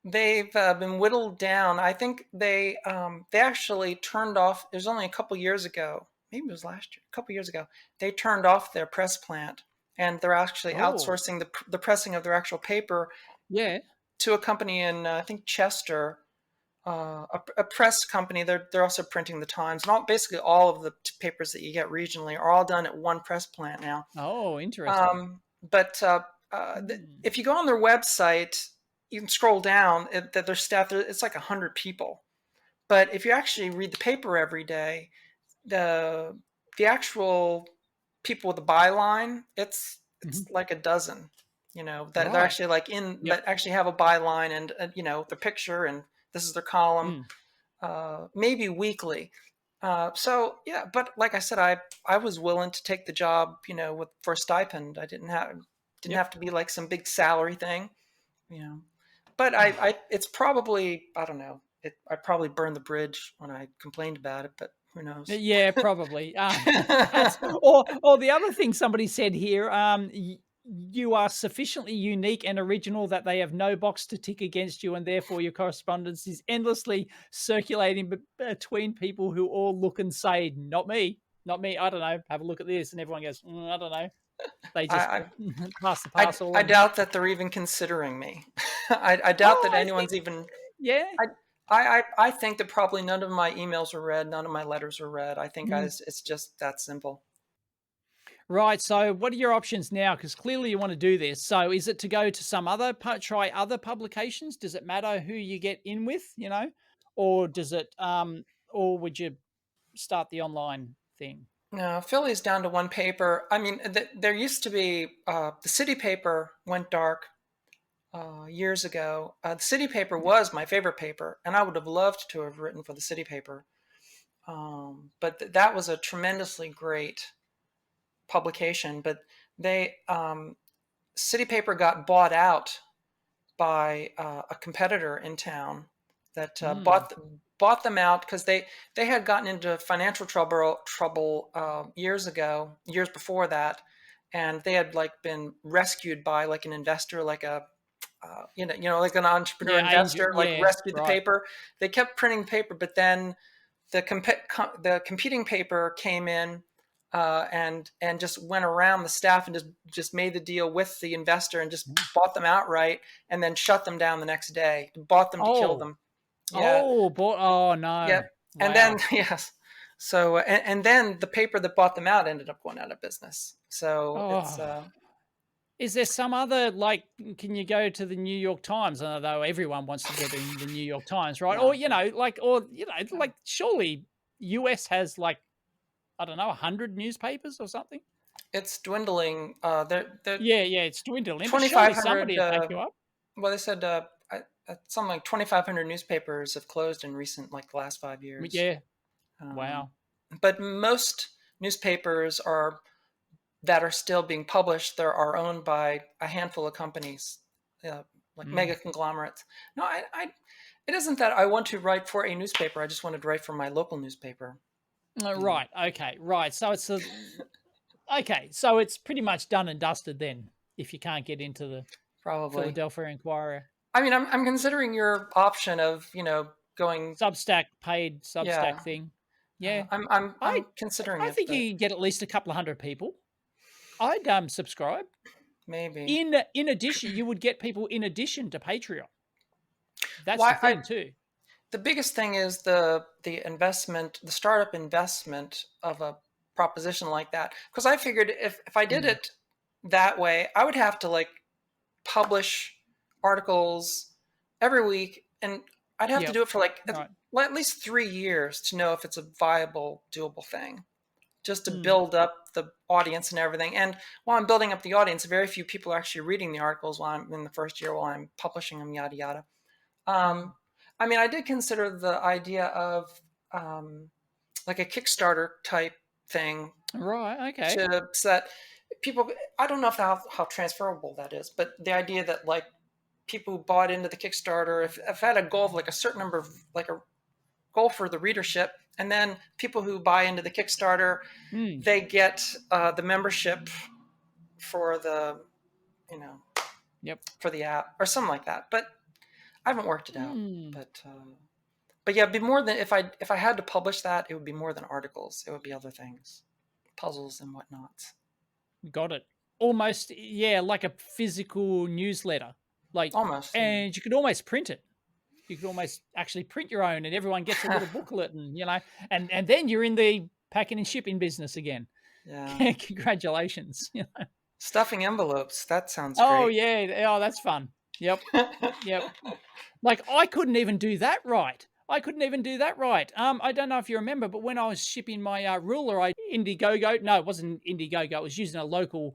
they've been whittled down. I think they actually turned off. It was only a couple years ago, maybe it was last year, a couple years ago. They turned off their press plant, and they're actually Oh outsourcing the pressing of their actual paper yeah. to a company in I think Chester, a press company. They're also printing the Times, and basically all of the papers that you get regionally are all done at one press plant now. Oh, interesting. But Hmm. if you go on their website, you can scroll down. That their staff, it's like 100 people. But if you actually read the paper every day, the the actual people with the byline, it's Mhm. like a dozen. That they're Right. actually like in Yep. that actually have a byline and the picture and this is their column, Mm. maybe weekly. So yeah, but like I said, I was willing to take the job, for a stipend. I didn't Yep. have to be like some big salary thing, you know. But Mm. it's probably I don't know. I probably burned the bridge when I complained about it, but who knows? Yeah, probably. That's or the other thing somebody said here, you are sufficiently unique and original that they have no box to tick against you, and therefore your correspondence is endlessly circulating between people who all look and say, "Not me, not me. I don't know. Have a look at this," and everyone goes, "I don't know." They just I, pass the parcel I and doubt that they're even considering me. I doubt oh, that I think anyone's even. yeah. I think that probably none of my emails were read, none of my letters were read. I think Mm. it's just that simple. Right. So, what are your options now? Because clearly you want to do this. So, is it to go to some other try other publications? Does it matter who you get in with? Or does it? Or would you start the online thing? No, Philly's down to one paper. I mean, there used to be the city paper went dark years ago. The city paper Yep. was my favorite paper, and I would have loved to have written for the city paper. But that was a tremendously great publication. But they city paper got bought out by a competitor in town, that Mm. bought them out because they had gotten into financial trouble years before that, and they had like been rescued by like an investor, like a like an entrepreneur Yeah, angel. investor, like Yeah, rescued the right. paper. They kept printing paper, but then the competing paper came in, and just went around the staff and just made the deal with the investor and just Mm. bought them outright, and then shut them down the next day. Bought them to kill Oh, them. Yeah, oh, boy. Oh no! yep. And then Wow. yes, so and then the paper that bought them out ended up going out of business. So it's Oh, is there some other like? Can you go to the New York Times? Although everyone wants to get in the New York Times, right? yeah, Or yeah. like surely US has like I don't know 100 newspapers or something. It's dwindling. They're Yeah, yeah, it's dwindling, but surely 2,500. somebody would back you up. Well, they said something like 2,500 newspapers have closed in like the last 5 years. Yeah. Um, Wow. but most newspapers that are still being published there are owned by a handful of companies, uh, like Mm. mega conglomerates. No, it isn't that I want to write for a newspaper. I just wanted to write for my local newspaper. You know, Right. Okay. Right. So it's a okay. So it's pretty much done and dusted then. If you can't get into the probably. Philadelphia Inquirer, I mean, I'm considering your option of going. Substack paid Yeah, Substack thing. Yeah, I'm I considering I it, think but you could get at least a couple of hundred people. I'd subscribe. maybe. In addition, you would get people in addition to Patreon. That's the Why I thing too. The biggest thing is the investment, the startup investment of a proposition like that. Because I figured if I did Mm. it that way, I would have to like publish articles every week, and I'd have to Yep. do it for like Right. well, at least 3 years to know if it's a viable, doable thing. Just to Mm. build up the audience and everything. And while I'm building up the audience, very few people are actually reading the articles while I'm in the first year while I'm publishing them, yada yada. Mm. I mean, I did consider the idea of um, like a Kickstarter type thing Right. Okay. to set people. I don't know how transferable that is, but the idea that like people who bought into the Kickstarter, if I had a goal of like a certain number of like a goal for the readership, and then people who buy into the Kickstarter, Mm. they get the membership for the you know Yep. for the app or something like that. But I haven't worked it out. Mm. But yeah, it'd be more than if I had to publish that, it would be more than articles. It would be other things, puzzles and whatnot. Got it. Almost, yeah, like a physical newsletter. Like, Almost, yeah, and you could almost print it. You could almost actually print your own, and everyone gets a little booklet, and and then you're in the packing and shipping business again. yeah. Congratulations. Stuffing envelopes. That sounds Oh great. yeah. Oh, that's fun. Yep. Yep. Like I couldn't even do that right. I couldn't even do that right. I don't know if you remember, but when I was shipping my ruler, I Indiegogo. No, it wasn't Indiegogo. I was using a local,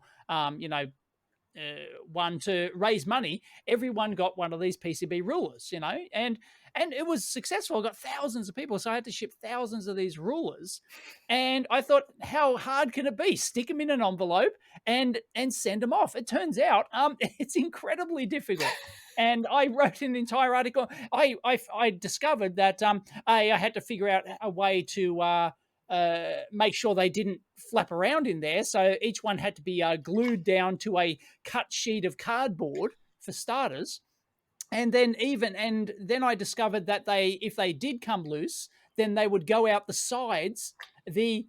one to raise money. Everyone got one of these PCB rulers, and it was successful. I got thousands of people, so I had to ship thousands of these rulers. And I thought, how hard can it be? Stick them in an envelope and send them off. It turns out, it's incredibly difficult. And I wrote an entire article. I discovered that I had to figure out a way to make sure they didn't flap around in there. So each one had to be glued down to a cut sheet of cardboard for starters. And then I discovered that if they did come loose, then they would go out the sides. The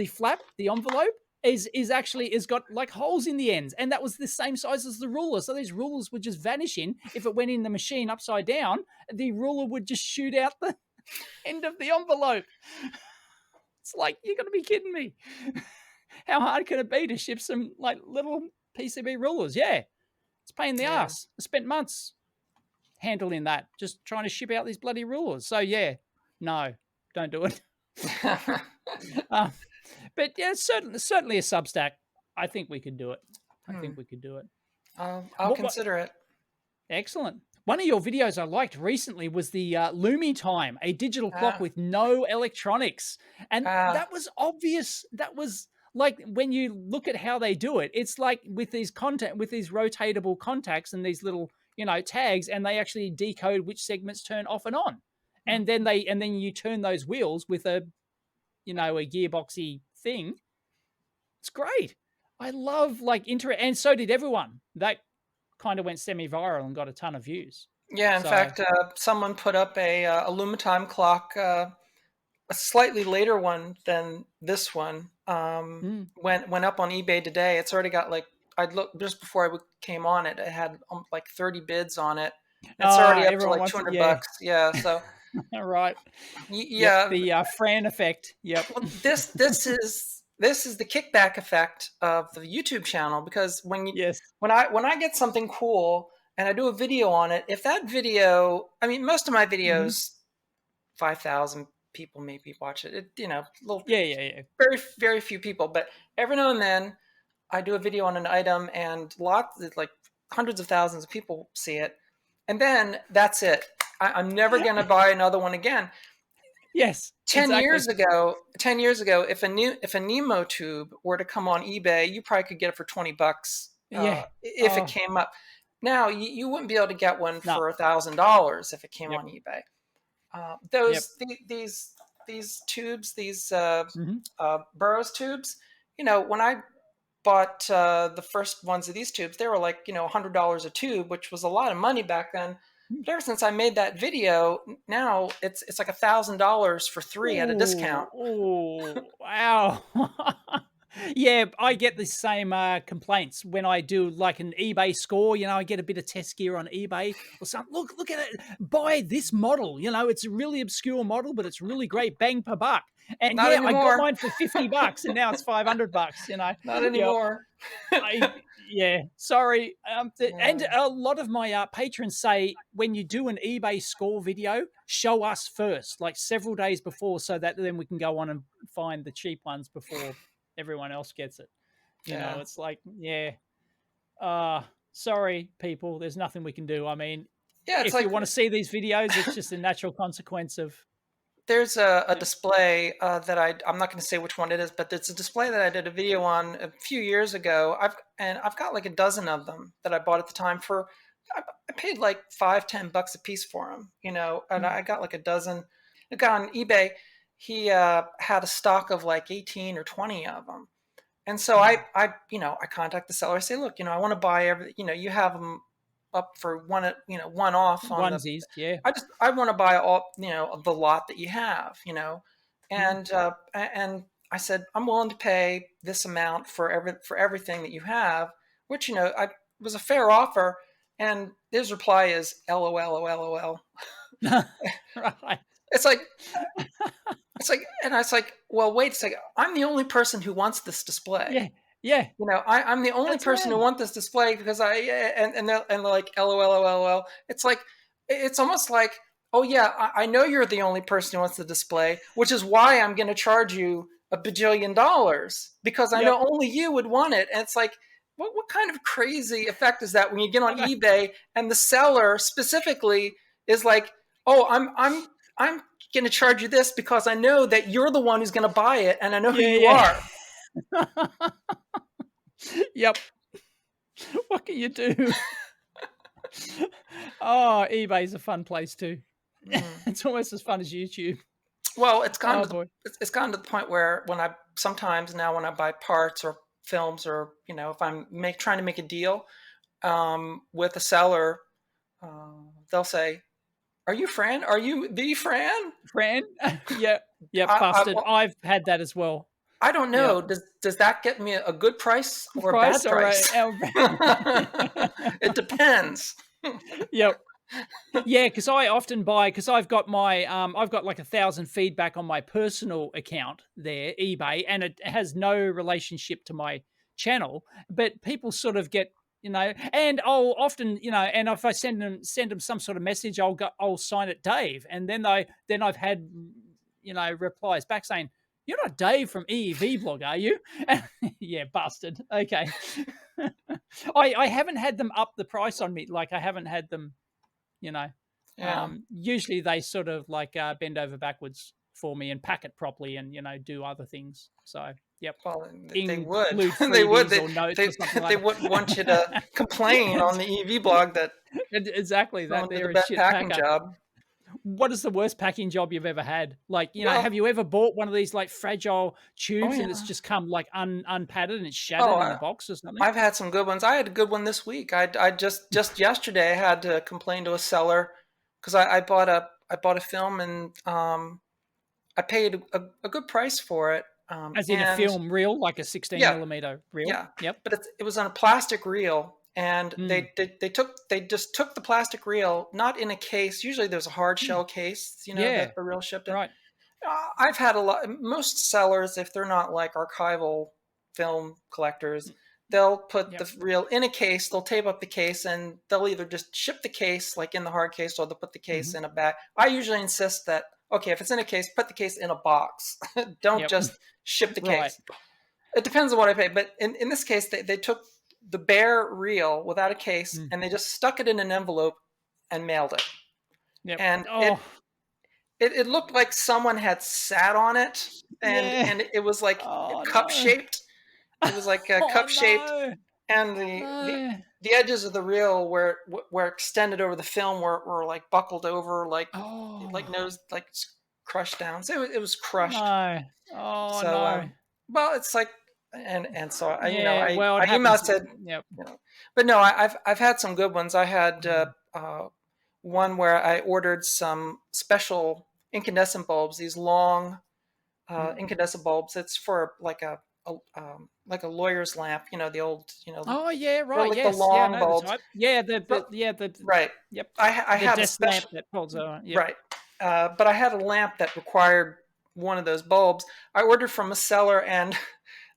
flap, the envelope is got like holes in the ends, and that was the same size as the ruler. So these rulers would just vanish in. If it went in the machine upside down, the ruler would just shoot out the end of the envelope. It's like, you're going to be kidding me. How hard can it be to ship some like little PCB rulers? Yeah, it's a pain in the Yeah. ass. I spent months handling that, just trying to ship out these bloody rulers. So yeah, no, don't do it. um, but yeah, certainly a Substack. I think we could do it. I think we could do it. I'll What? consider it. Excellent. One of your videos I liked recently was the Lumi Time, a digital clock Ah, with no electronics. And ah, that was obvious. That was like, when you look at how they do it, it's like with these rotatable contacts and these little tags, and they actually decode which segments turn off and on. Hmm. And then you turn those wheels with a gearboxy thing. It's great. I love and so did everyone. That kind of went semi-viral and got a ton of views. Yeah, in So fact, someone put up a Lumitime clock, a slightly later one than this one. Went up on eBay today. It's already got like, I looked just before I came on it. It had like 30 bids on it. It's already up to everyone like wants it. 200 Yeah. bucks. Yeah, so Right. Yep. yeah. The Fran effect. Yep. Well, this is the kickback effect of the YouTube channel, because Yes. when I get something cool and I do a video on it, if that video, I mean, most of my Hmm. videos, 5,000 people maybe watch it. Little, Yeah. Yeah. Yeah. very very few people, but every now and then I do a video on an item and like hundreds of thousands of people see it, and then that's it. I'm never gonna buy another one again. Yes. 10 Exactly. years ago, if a Nemo tube were to come on eBay, you probably could get it for 20 bucks, Yeah. if it Oh came up. Now you wouldn't be able to get one no. for $1,000 if it came Yep. on eBay. Yep. These tubes, these Hmm. Burroughs tubes, when I bought the first ones of these tubes, they were like, $100 a tube, which was a lot of money back then. But ever since I made that video, now it's like $1,000 for three at a Ooh. discount. Ooh. Wow. Yeah, I get the same complaints when I do like an eBay score. I get a bit of test gear on eBay or something. Look at it. Buy this model. It's a really obscure model, but it's really great. Bang per buck. And Not yeah, I got anymore. mine for $50, and now it's $500. Not Yep. anymore. Yeah, sorry. And Yeah. a lot of my patrons say when you do an eBay score video, show us first, like several days before, so that then we can go on and find the cheap ones before everyone else gets it. Yeah. It's like, yeah, uh, sorry, people, there's nothing we can do. I mean, Yeah, it's if you like, want to see these videos, it's just a natural consequence of, there's a yeah. display that I'm not going to say which one it is, but it's a display that I did a video on a few years ago. I've got like a dozen of them that I bought at the time for. I paid like 5-10 bucks a piece for them, and Mm, I got like a dozen. A guy on eBay, he had a stock of like 18 or 20 of them, and so mm. I contact the seller. I say, look, I want to buy every, you have them up for one, one off on the. Onesies, yeah. I want to buy all, the lot that you have, Mm, and I said, I'm willing to pay this amount for everything that you have, which, I was a fair offer. And his reply is LOL. right. It's like, and I was like, well, wait a second. I'm the only person who wants this display. Yeah, yeah, I'm the only that's person who rad. wants this display, because and they're like LOL. It's like, it's almost like, oh yeah, I know you're the only person who wants the display, which is why I'm going to charge you $1 billion, because I Yep. know only you would want it. And it's like, what kind of crazy effect is that when you get I on know. eBay and the seller specifically is like, oh, I'm going to charge you this because I know that you're the one who's going to buy it, and I know who you Yeah, are. yeah. Yep. What can you do? Oh, eBay's a fun place too. Mm. It's almost as fun as YouTube. Well, Oh boy. it's gotten to the point where when I sometimes now when I buy parts or films, or if I'm trying to make a deal with a seller, they'll say, "Are you Fran? Are you the Fran?" Fran? Yeah. Yep, busted. Well, I've had that as well. I don't Yeah. know. Does that get me a good price or a Price bad or price? It depends. Yep. Yeah, because I often buy because I've got like 1,000 feedback on my personal account there, eBay, and it has no relationship to my channel. But people sort of get, and I'll often, and if I send them some sort of message, I'll sign it Dave, and then I've had, replies back saying, "You're not Dave from EEVblog, are you?" Yeah, busted. Okay. I haven't had them up the price on me, like I haven't had them, you know. Yeah. Usually they sort of like bend over backwards for me and pack it properly and do other things. So yep, Well, they would. include They would. freebies or notes They or something like they wouldn't want you to that. complain on the EV blog that Exactly that. Someone did a They're a bad shit packing packer. job. What is the worst packing job you've ever had? Like, have Well, you ever bought one of these like fragile oh tubes and it's yeah. just come like unpadded and it's Oh, shattered in the box or something? I've had some good ones. I had a good one this week. I just yesterday I had to complain to a seller because I bought a film and I paid a good price for it. As in a And film reel, like a 16 yeah, millimeter reel? yeah, Yep. but it was on a plastic reel, and Mm, they just took the plastic reel, not in a case. Usually there's a hard mm. shell case, Yeah, that the reel shipped in. right. I've had a lot. Most sellers, if they're not like archival film collectors, Mm, they'll put yep. the reel in a case. They'll tape up the case, and they'll either just ship the case like in the hard case, or they'll put the case Mhm. in a bag. I usually insist that okay, if it's in a case, put the case in a box. Don't Yep. just ship the Right. case. It depends on what I pay, but in this case, they took the bare reel without a case Mm. and they just stuck it in an envelope and mailed it. Yep. And Oh, it looked like someone had sat on it, and yeah. it was like Oh, cup no. shaped. It was like Oh, cup shaped, no. and No. the edges of the reel were extended over the film were like buckled over, like Oh, nose like crushed down. So it was crushed. no. Oh, So no. well, it's like and so Yeah, well, it I emailed happens. said, Yep. but no, I've had some good ones. I had Mm, one where I ordered some special incandescent bulbs, these long mm. incandescent bulbs. It's for like a lawyer's lamp, the old, Oh, yeah, they're right, like the yes. Yeah, I long know the bulbs. type. Yeah, But right, yep, I the had a desk lamp special that holds on. Yep. right, but I had a lamp that required one of those bulbs. I ordered from a seller, and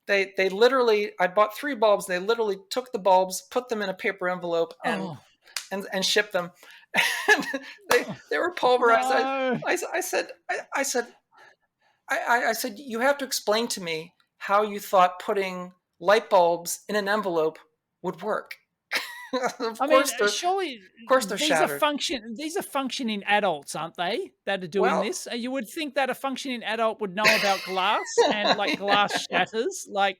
they literally, I bought three bulbs. They literally took the bulbs, put them in a paper envelope, and Oh, shipped them. And oh, they were pulverized. no. I said I said, you have to explain to me how you thought putting light bulbs in an envelope would work. of I mean, course they're surely these are shattered. functioning adults, aren't they, that are doing Well, this? You would think that a functioning adult would know about glass and, like, glass shatters. Like,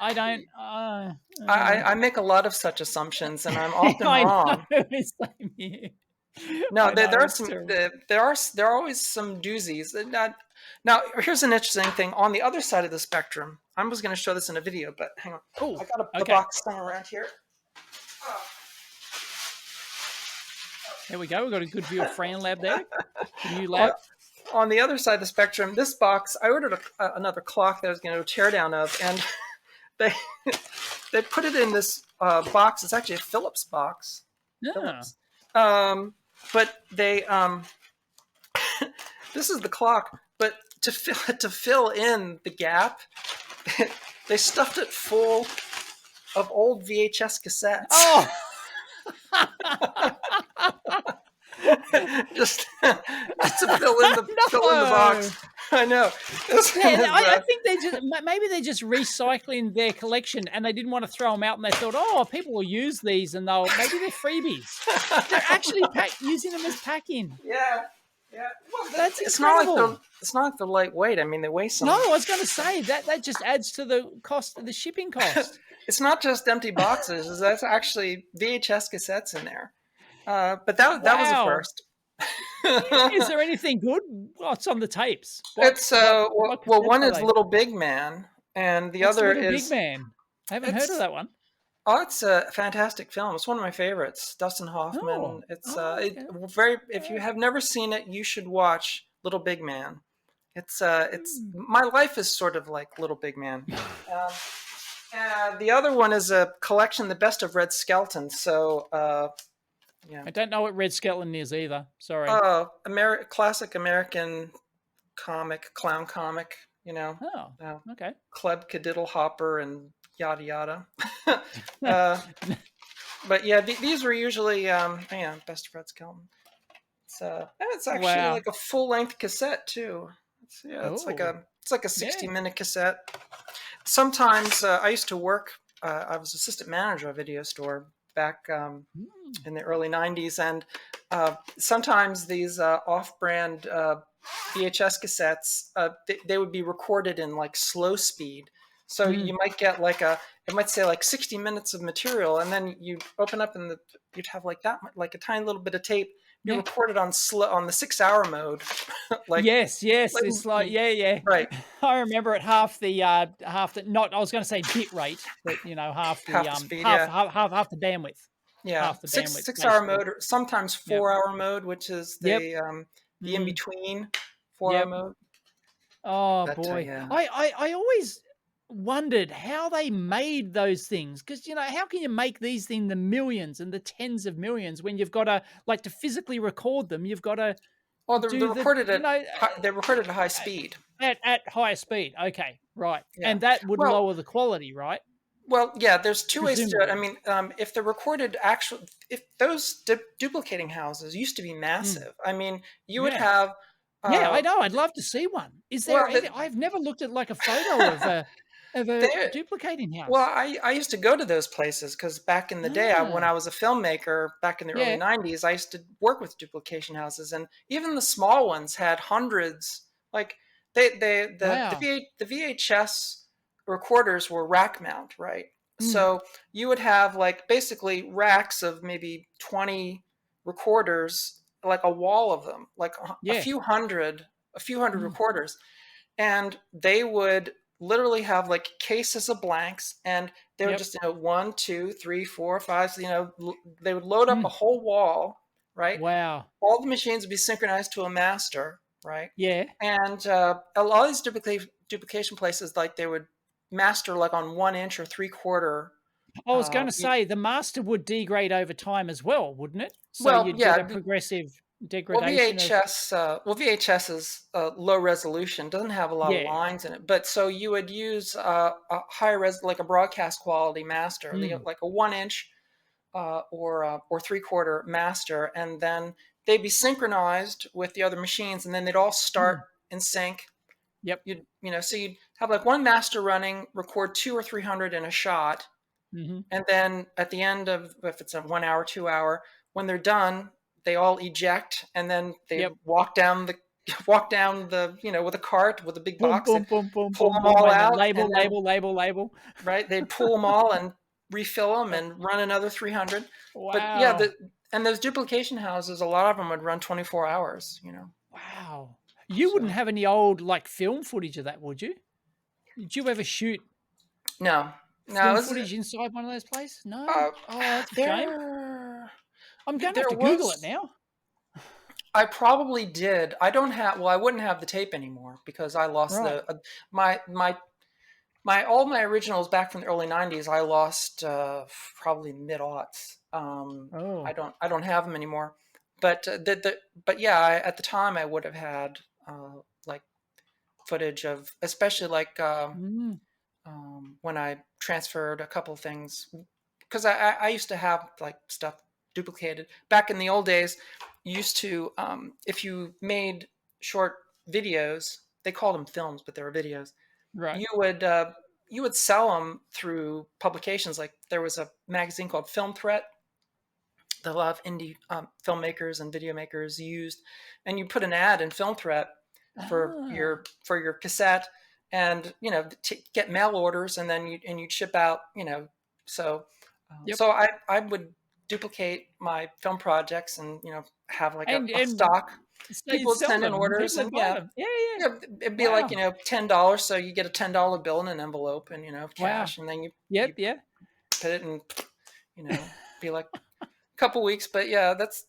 I don't, I make a lot make a lot of such assumptions, and I'm often I know, wrong. same here. No, I know, there are it's some terrible. there are always some doozies. Now, here's an interesting thing. On the other side of the spectrum, I was going to show this in a video, but hang on. I Oh, got the okay. box thing around here. There we go. We've got a good view of Fran Lab there, the new On, lab. on the other side of the spectrum, this box, I ordered another clock that I was going to tear down of, and they they put it in this box. It's actually a Phillips box. Yeah. Phillips. But they this is the clock, but to fill in the gap, they stuffed it full of old VHS cassettes. Oh! just to fill in the No! box. I know. This Yeah, is, I think they just maybe they're just recycling their collection and they didn't want to throw them out and they thought, "Oh, people will use these and maybe they're freebies." They're actually using them as packing. yeah, yeah. Well, That's it's not like incredible. they're lightweight. I mean, they weigh No, some. I was gonna say that just adds to the cost, the shipping cost. It's not just empty boxes. That's actually VHS cassettes in there. But that was a Wow. first. Is there anything good? What's on the tapes? It's What well, cassettes one are is they? Little Big Man, and the What's other Little Big is Man? I haven't heard of it's that one. it's a fantastic film. It's one of my favorites. Dustin Oh. Hoffman. It's Oh, okay. very. If you Yeah. have never seen it, you should watch Little Big Man. It's Mm. my life is sort of like Little Big Man. Um, the other one is a collection, the best of Red Skelton. So yeah, I don't know what Red Skeleton is either. Sorry. Classic American comic, clown comic. Oh, Uh, okay. Club Cadiddle Hopper and yada yada. uh, but yeah, these were usually yeah, best of Red Skelton. It's actually Wow. like a full length cassette too. Oh, It's like a yeah. 60-minute cassette. Sometimes I used to work. I was assistant manager of a video store back Mm. in the early '90s, and sometimes these off-brand VHS cassettes they would be recorded in like slow speed. So Mm. you might get like it might say like 60 minutes of material, and then you open up and you'd have like that, like a tiny little bit of tape be Yeah. recorded on on the 6 hour mode, like, Yes, yes, like, it's like yeah, yeah. right, I remember at half the not I was gonna say bit rate, but, you know, half the, half the speed, half yeah. half half half the bandwidth. Yeah, Half the six bandwidth, 6 hour basically. mode, or sometimes Yep. 4 hour mode, which is Yep. the in Mm. between 4 hour Yep. mode. Oh, But boy. yeah, I always wondered how they made those things because, you know, how can you make these in the millions and the tens of millions when you've gotta like, to physically record them, you've gotta well, do the you know, they're recorded at high speed. at higher speed. Okay, right, Yeah. and that would Well, lower the quality, right? yeah. There's two ways to do it. I Presumably. mean, if the recorded actual, if those duplicating houses used to be Mm, massive, I mean, you would yeah. have, Yeah, uh, I know, I'd love to see one. Is there well, any I've never looked at, like, a photo of a they duplicating well, house. I used to go to those places because back in the day, when Ah, I was a filmmaker back in the early yeah. 90s, I used to work with duplication houses, and even the small ones had hundreds. Like Wow. the VHS recorders were rack mount, right? Mm, So you would have like basically racks of maybe 20 recorders, like a wall of them, like yeah. a few hundred Mm, recorders, and they would literally have like cases of blanks, and they would yep. just, one, two, three, four, five, they would load up a Mm, whole wall, right? wow. All the machines would be synchronized to a master, right? Yeah. And a lot of these duplication places, like they would master like on 1 inch or 3/4. I was uh, gonna you, say the master would degrade over time as well, wouldn't it? So well, you'd get a yeah. progressive Well, degradation of VHS is low resolution, doesn't have a lot of yeah. lines in it, but so you would use a high res, like a broadcast quality master, Mm, like a 1 inch or 3/4 master, and then they'd be synchronized with the other machines, and then they'd all start mm, in sync. yep. So you'd have like one master running, record 200 or 300 in a shot, Mhm. and then at the end of, if it's a 1 hour, 2 hour, when they're done, they all eject, and then they Yep. walk down the, with a cart with a big Boom, box. They boom, boom, boom, pull boom, them boom, all and then out, label, and then, label, label, label. right, they'd pull them all and refill them Yep. and run another 300. But yeah, Wow. and those duplication houses, a lot of them would run 24 hours. Wow. You wouldn't So have any old, like, film footage of that, would you? Did you ever shoot no, no, film it was, footage inside one of those places? No? uh, Oh, that's a shame. there I'm gonna have there to Google it was. now. I probably did. I don't have. Well, I wouldn't have the tape anymore because I lost Right. the my my my all my originals back from the early '90s. I lost probably mid aughts. Oh. I don't have them anymore. But but yeah, at the time I would have had like footage of, especially like Mm. when I transferred a couple things, because I used to have like stuff duplicated back in the old days. You used to, if you made short videos, they called them films, but they were videos. Right. You would sell them through publications. Like there was a magazine called Film Threat that a lot of indie filmmakers and video makers used, and you put an ad in Film Threat for Ah. your cassette, and get mail orders, and then you'd ship out. So Yep. so I would duplicate my film projects, and have like a And stock. so you'd People would sell send in them and orders, people would and buy yeah, them. Yeah, yeah. yeah, it'd be like, Wow. $10, so you get a $10 bill in an envelope, and Wow. cash, and then Yep, you yeah. put it in, be like a couple weeks. But yeah, that's,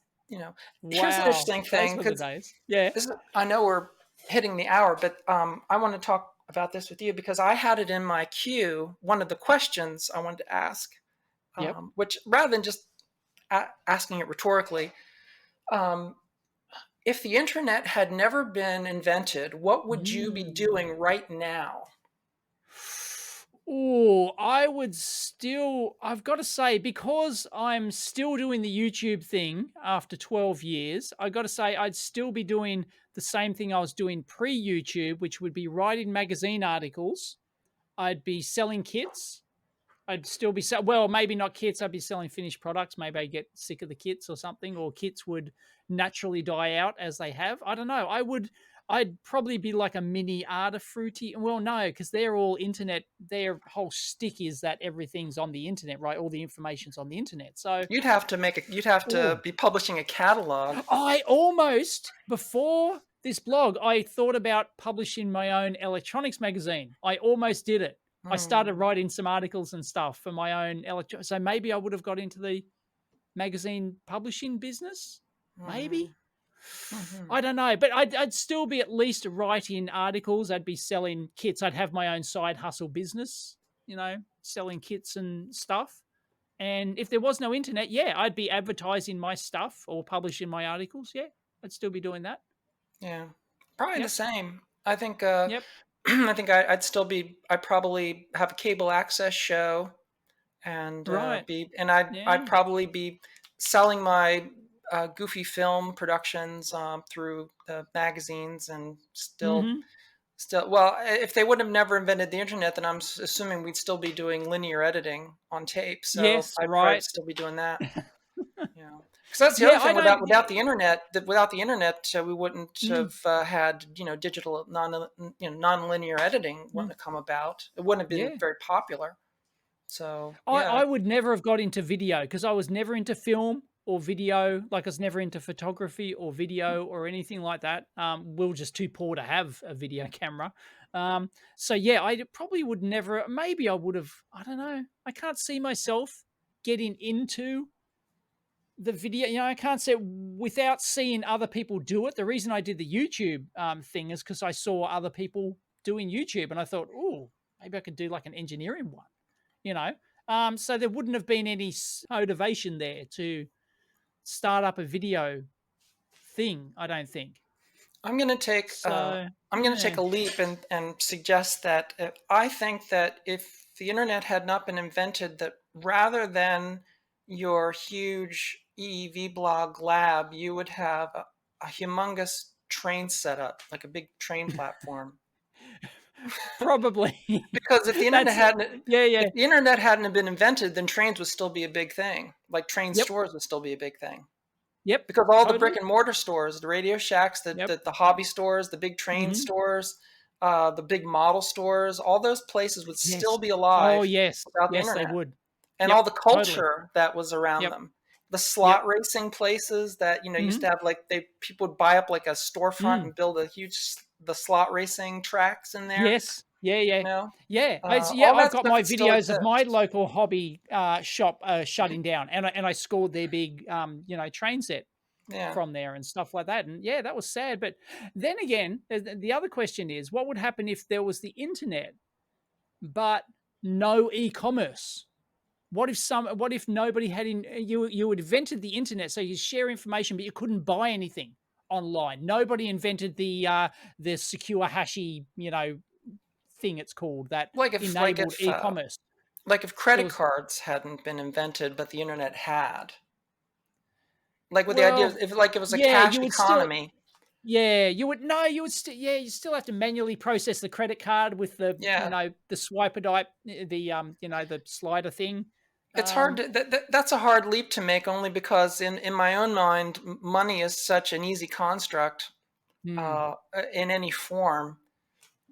here's an Wow. interesting Those thing, were the because days. Yeah. I know we're hitting the hour, but I want to talk about this with you because I had it in my queue. One of the questions I wanted to ask, Yep. which, rather than just asking it rhetorically, um, if the internet had never been invented, what would you be Mm. doing right now? Oh, I would still I've got to say, because I'm still doing the YouTube thing after 12 years, I got to say I'd still be doing the same thing I was doing pre-YouTube, which would be writing magazine articles. I'd be selling kits. I'd still be well, maybe not kits. I'd be selling finished products. Maybe I get sick of the kits or something, or kits would naturally die out as they have. I don't know. I'd probably be like a mini Artifruity. Well, no, because they're all internet. Their whole stick is that everything's on the internet, right? All the information's on the internet. So, You'd have to oh, be publishing a catalog. I almost, before this blog, I thought about publishing my own electronics magazine. I almost did it. I started Hmm. writing some articles and stuff for my own so maybe I would have got into the magazine publishing business. Hmm. Maybe. Hmm. I don't know, but I'd still be at least writing articles. I'd be selling kits. I'd have my own side hustle business, selling kits and stuff. And if there was no internet, yeah, I'd be advertising my stuff or publishing my articles. Yeah, I'd still be doing that. Yeah, probably the Yep. same. I think Yep. I think I'd still be. I'd probably have a cable access show, and Right. I'd Yeah. probably be selling my goofy film productions through the magazines, and Mm-hmm. still. Well, if they would have never invented the internet, then I'm assuming we'd still be doing linear editing on tape. So Yes. I'd probably Right. still be doing that. Yeah, because that's the Yeah. other I thing. don't. Without the internet, we wouldn't Mm, have had digital non-linear editing mm, wouldn't have come about. It wouldn't have been yeah. very popular. So yeah, I would never have got into video because I was never into film or video. Like I was never into photography or video or anything like that. We were just too poor to have a video camera. So yeah, I probably would never. Maybe I would have. I don't know. I can't see myself getting into the video. I can't say without seeing other people do it. The reason I did the YouTube thing is because I saw other people doing YouTube, and I thought, oh, maybe I could do like an engineering one you know. So there wouldn't have been any motivation there to start up a video thing, I don't think. I'm So gonna take yeah. a leap and suggest that I think that if the internet had not been invented, that rather than your huge EEVblog lab, you would have a humongous train setup, like a big train platform. Probably. Because That's yeah, yeah. if the internet hadn't been invented, then trains would still be a big thing. Like train Yep. stores would still be a big thing. Yep. Because all the brick Totally. and mortar stores, the Radio Shacks, Yep. the hobby stores, the big train Hmm. stores, the big model stores, all those places would Yes. still be Oh alive yes. without the Yes, they internet. would. And all Yep. the Totally. culture that was around Yep. them. The Yep. slot racing places that used Hmm. to have like people would buy up like a storefront Mm. and build a huge the slot racing tracks in there. Yes. Yeah, yeah. You know, Yeah, yeah. all I've that got stuff my would still videos of my exist. local hobby shop shutting down, and I scored their big train set Yeah. from there and stuff like that. And yeah, that was sad. But then again, the other question is, what would happen if there was the internet but no e-commerce? What if nobody had you invented the internet so you share information but you couldn't buy anything online? Nobody invented the secure hashy, thing it's called that Like if like enabled if uh, e-commerce. like if There credit was cards hadn't been invented, but the internet had. Like with the idea well, of if like it was a yeah, cash you would still economy. yeah, you would no, you would still yeah, you still have to manually process the credit card with Yeah, the swiper type, the slider thing. it's hard Um, to that's a hard leap to make only because in my own mind money is such an easy construct hmm, uh, in any form.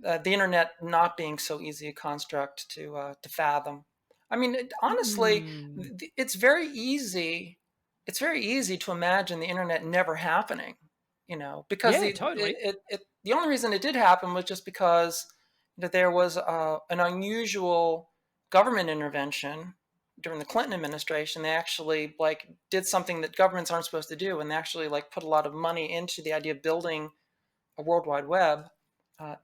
The internet not being so easy a construct to fathom. I mean, honestly, hmm. it's very easy. It's very easy to imagine the internet never happening. Because Yeah, totally. the only reason it did happen was just because that there was an unusual government intervention during the Clinton administration. They actually like did something that governments aren't supposed to do, and they actually like put a lot of money into the idea of building a World Wide Web.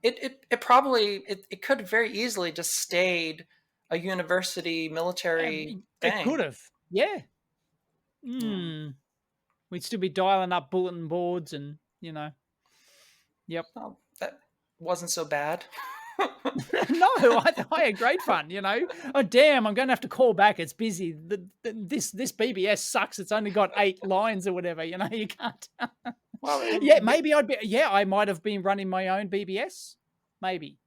It could have very easily just stayed a university military It thing. could have. Yeah. Yeah. Hmm. We'd still be dialing up bulletin boards and, yep. Well, that wasn't so bad. No, I had great fun, Oh, damn, I'm going to have to call back. It's busy. This BBS sucks. It's only got 8 lines or whatever, you can't. Well, Yeah, maybe I might have been running my own BBS. Maybe.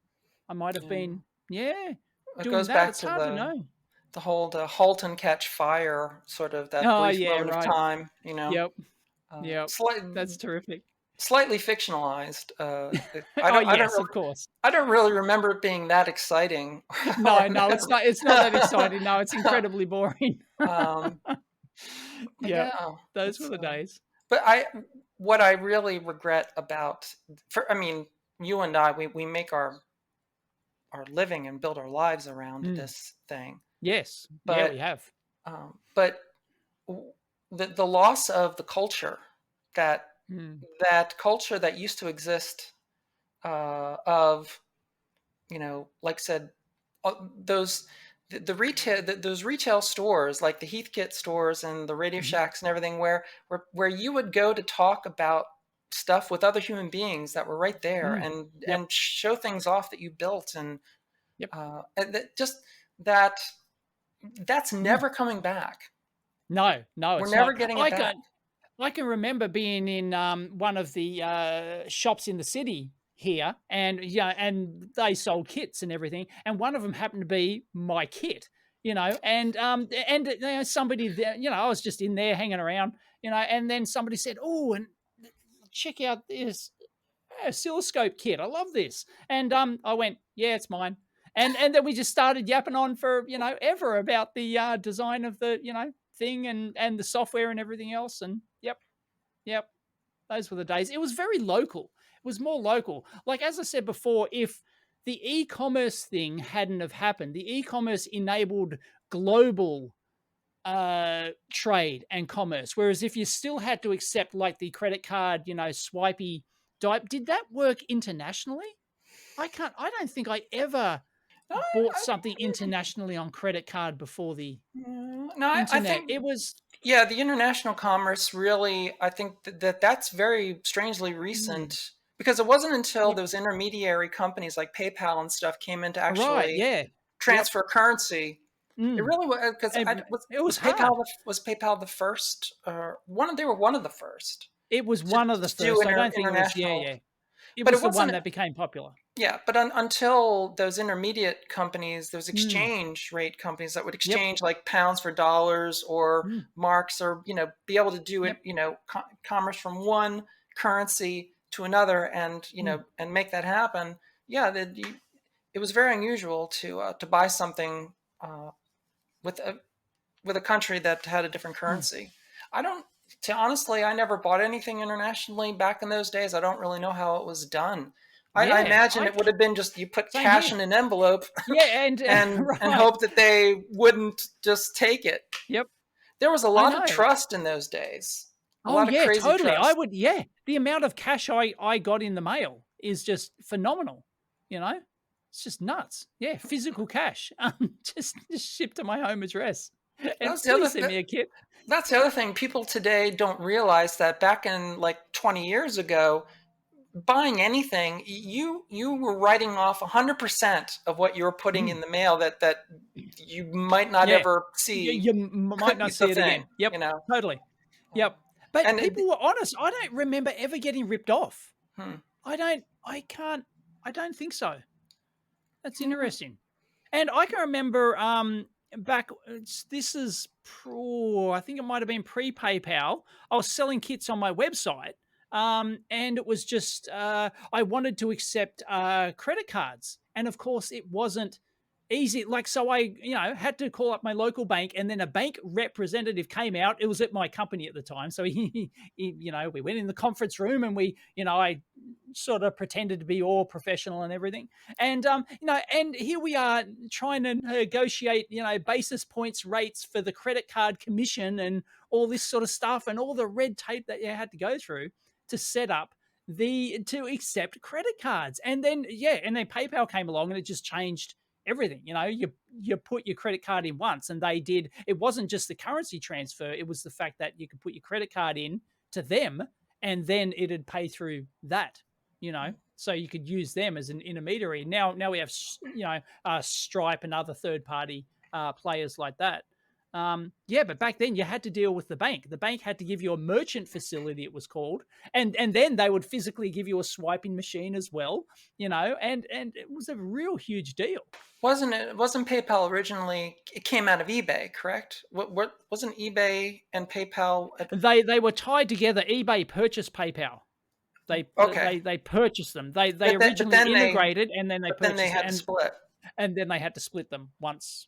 I might have yeah. been, yeah, It doing goes that. back It's to hard to know. the whole the halt and catch fire sort of that Oh, brief yeah, moment of right. time. Yep. Yep. It's like That's terrific. slightly fictionalized. Oh, yes, of course. I don't really remember it being that exciting or No, no, it's not that exciting. No, it's incredibly boring. um, but Yep. yeah, Those were it's the days. but what I really regret about I mean, you and I, we make our living and build our lives around Mm. this thing, Yes. Yeah, we but have. but the loss of the culture that Mm. that culture that used to exist of like I said, those the retail those retail stores like the Heathkit stores and the Radio Mhm. Shacks and everything where you would go to talk about stuff with other human beings that were right there Mm. Yep. and show things off that you built Yep. and just that that's Mm. never coming back. No, no, We're it's never not. getting it back. I can remember being in one of the shops in the city here, and yeah, and they sold kits and everything, and one of them happened to be my kit, and somebody there, I was just in there hanging around, and then somebody said, "Oh, and check out this oscilloscope kit. I love this," and I went, "Yeah, it's mine." And then we just started yapping on for ever about the design of the thing and the software and everything else, and yep. Yep, those were the days. It was very local. It was more local. Like as I said before, if the e-commerce thing hadn't have happened, the e-commerce enabled global trade and commerce. Whereas if you still had to accept like the credit card, swipey type, did that work internationally? I don't think I ever No, bought something internationally on credit card before the no, I internet. think It was yeah, the international commerce really, I think that's very strangely mm, recent because it wasn't until yep, those intermediary companies like PayPal and stuff came in to right, actually yeah. Yep. transfer currency. It Mm. really was because And it was was PayPal hard. was PayPal the first they were one of the first It was to, one of the to do first. I don't think it was yeah, international, yeah. It but was it the one wasn't. that became popular. Yeah, but until those intermediate companies, those Mm. exchange rate companies that would Yep. exchange like pounds for dollars or Mm. marks or be able to do it, Yep. commerce from one currency to another and Mm. and make that happen. Yeah, it was very unusual to buy something with a country that had a different Mm. currency. I don't. To honestly, I never bought anything internationally back in those days. I don't really know how it was done. I Yeah, imagine I it would have been just you put same cash here. in an envelope Yeah, and and right. hope that they wouldn't just take it. Yep. There was a I lot of know. trust in those days. A Oh lot of yeah, crazy totally. I trust. would yeah. The amount of cash I got in the mail is just phenomenal, you know? It's just nuts. Yeah, physical cash. Just shipped to my home address. And That's the please other. send me a kit. That's the other thing. People today don't realize that back in like 20 years ago, buying anything, you were writing off 100% of what you were putting Mm. in the mail that you might not Yeah. ever You see you might not the see it thing, again. Yep, totally. Yep. But and people were honest. I don't remember ever getting ripped off. hmm, I can't I don't think so. That's yeah, interesting. And I can remember back this is I think it might have been pre-PayPal. I was selling kits on my website. And it was just I wanted to accept credit cards. And of course it wasn't easy. Like so I, had to call up my local bank and then a bank representative came out. It was at my company at the time. So we went in the conference room and I sort of pretended to be all professional and everything. And here we are trying to negotiate, basis points rates for the credit card commission and all this sort of stuff and all the red tape that you had to go through to set up to accept credit cards. And then PayPal came along and it just changed everything. You put your credit card in once and they did. It wasn't just the currency transfer, it was the fact that you could put your credit card in to them and then it'd pay through that, so you could use them as an intermediary. Now we have Stripe and other third party players like that. Yeah, but back then you had to deal with the bank. The bank had to give you a merchant facility, it was called, and then they would physically give you a swiping machine as well, and it was a real huge deal. wasn't PayPal originally? It came out of eBay, correct? What wasn't eBay and PayPal? They were tied together. eBay purchased PayPal. Okay. They purchased them. They But originally then integrated, and then they they purchased it, had to split. and then they had to split them once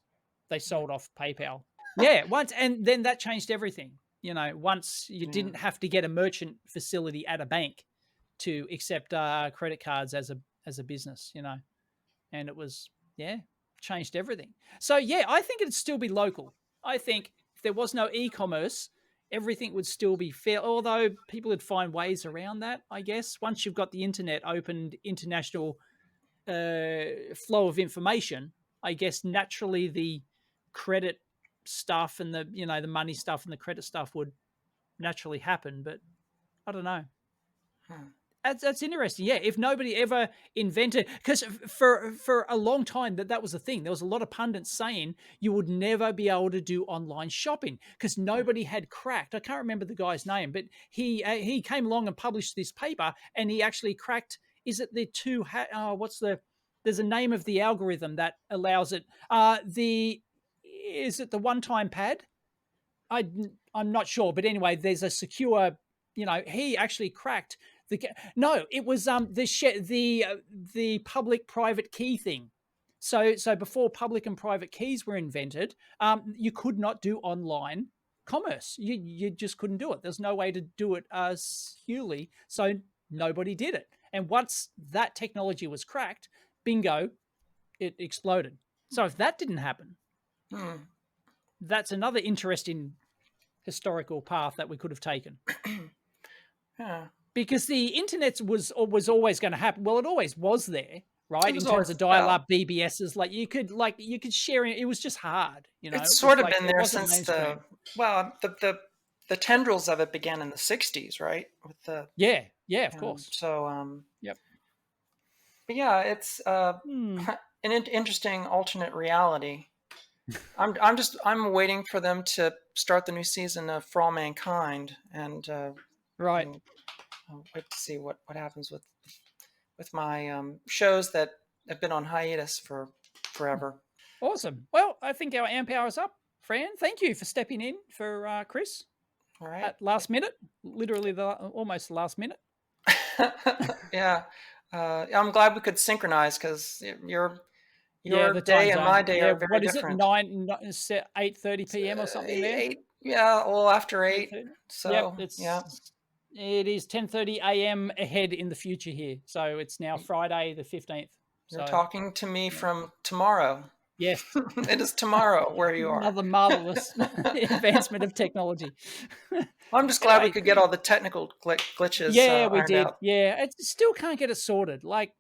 they sold off PayPal. Yeah, once, and then that changed everything. Once you Yeah. didn't have to get a merchant facility at a bank to accept credit cards as a business, and it was, yeah, changed everything. So yeah, I think it'd still be local. I think if there was no e-commerce, everything would still be fair. Although people would find ways around that, I guess. Once you've got the internet opened, international flow of information, I guess naturally the credit stuff and the money stuff and the credit stuff would naturally happen. But I don't know. Hmm. That's interesting. Yeah, if nobody ever invented, because for a long time that was a thing. There was a lot of pundits saying you would never be able to do online shopping because nobody had cracked. I can't remember the guy's name, but he came along and published this paper, and he actually cracked. Is it the two? What's the? There's a name of the algorithm that allows it. Is it the one-time pad? I'm not sure, but anyway, there's a secure. He actually cracked no, it was the public private key thing. So before public and private keys were invented, you could not do online commerce. You just couldn't do it. There's no way to do it securely, so nobody did it. And once that technology was cracked, bingo, it exploded. So if that didn't happen, Hmm. that's another interesting historical path that we could have taken. Yeah. Because the internet was always going to happen. Well, it always was there, right? It was In terms always of dial-up BBSs, like you could share it. It was just hard, It's It sort was of like been it there wasn't since the mainstream. well the tendrils of it began in the '60s, right? With the Yeah, of course. so Yep. but yeah, it's Hmm. an interesting alternate reality. I'm waiting for them to start the new season of For All Mankind, and Right. I'll wait to see what happens with my shows that have been on hiatus for forever. Awesome. Well, I think our amp hour is up. Fran, thank you for stepping in for Chris All right. at last minute, literally almost the last minute. Yeah. I'm glad we could synchronize because Yeah, your the time day and my zone. day Yeah, are very what is it? different. 8:30 p.m. or something there. Eight, yeah, a little after eight. 8:30? Yep, So yeah, it is 10:30 a.m. ahead in the future here. So it's now Friday the 15th. you're So talking to me yeah. from tomorrow. Yes, It is tomorrow where you are. another marvelous advancement of technology. I'm just glad we Anyway, could get all the technical glitches yeah, we ironed did. out. Yeah, it still can't get it sorted. Like,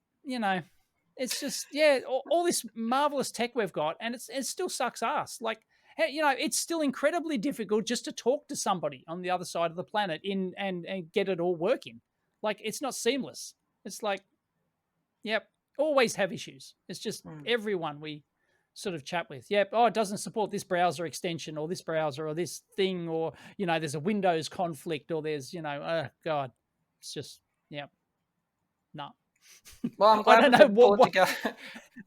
it's just, yeah, all this marvelous tech we've got, and it still sucks ass. Like, it's still incredibly difficult just to talk to somebody on the other side of the planet and get it all working. Like, it's not seamless. It's like, yep, always have issues. It's just Hmm. everyone we sort of chat with. Yep, oh, it doesn't support this browser extension or this browser or this thing, or there's a Windows conflict, or there's oh God, it's just, yep, no. Well, I'm I glad don't we know could pull it what. together. I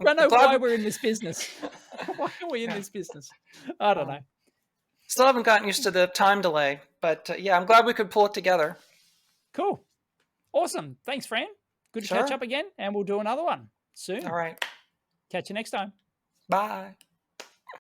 don't I'm know glad why we're in this business. Why are we in yeah. this business? I don't know. Still haven't gotten used to the time delay, but yeah, I'm glad we could pull it together. Cool. Awesome. Thanks, Fran. Good to catch Sure. up again, and we'll do another one All soon. right. Catch you next time. Bye.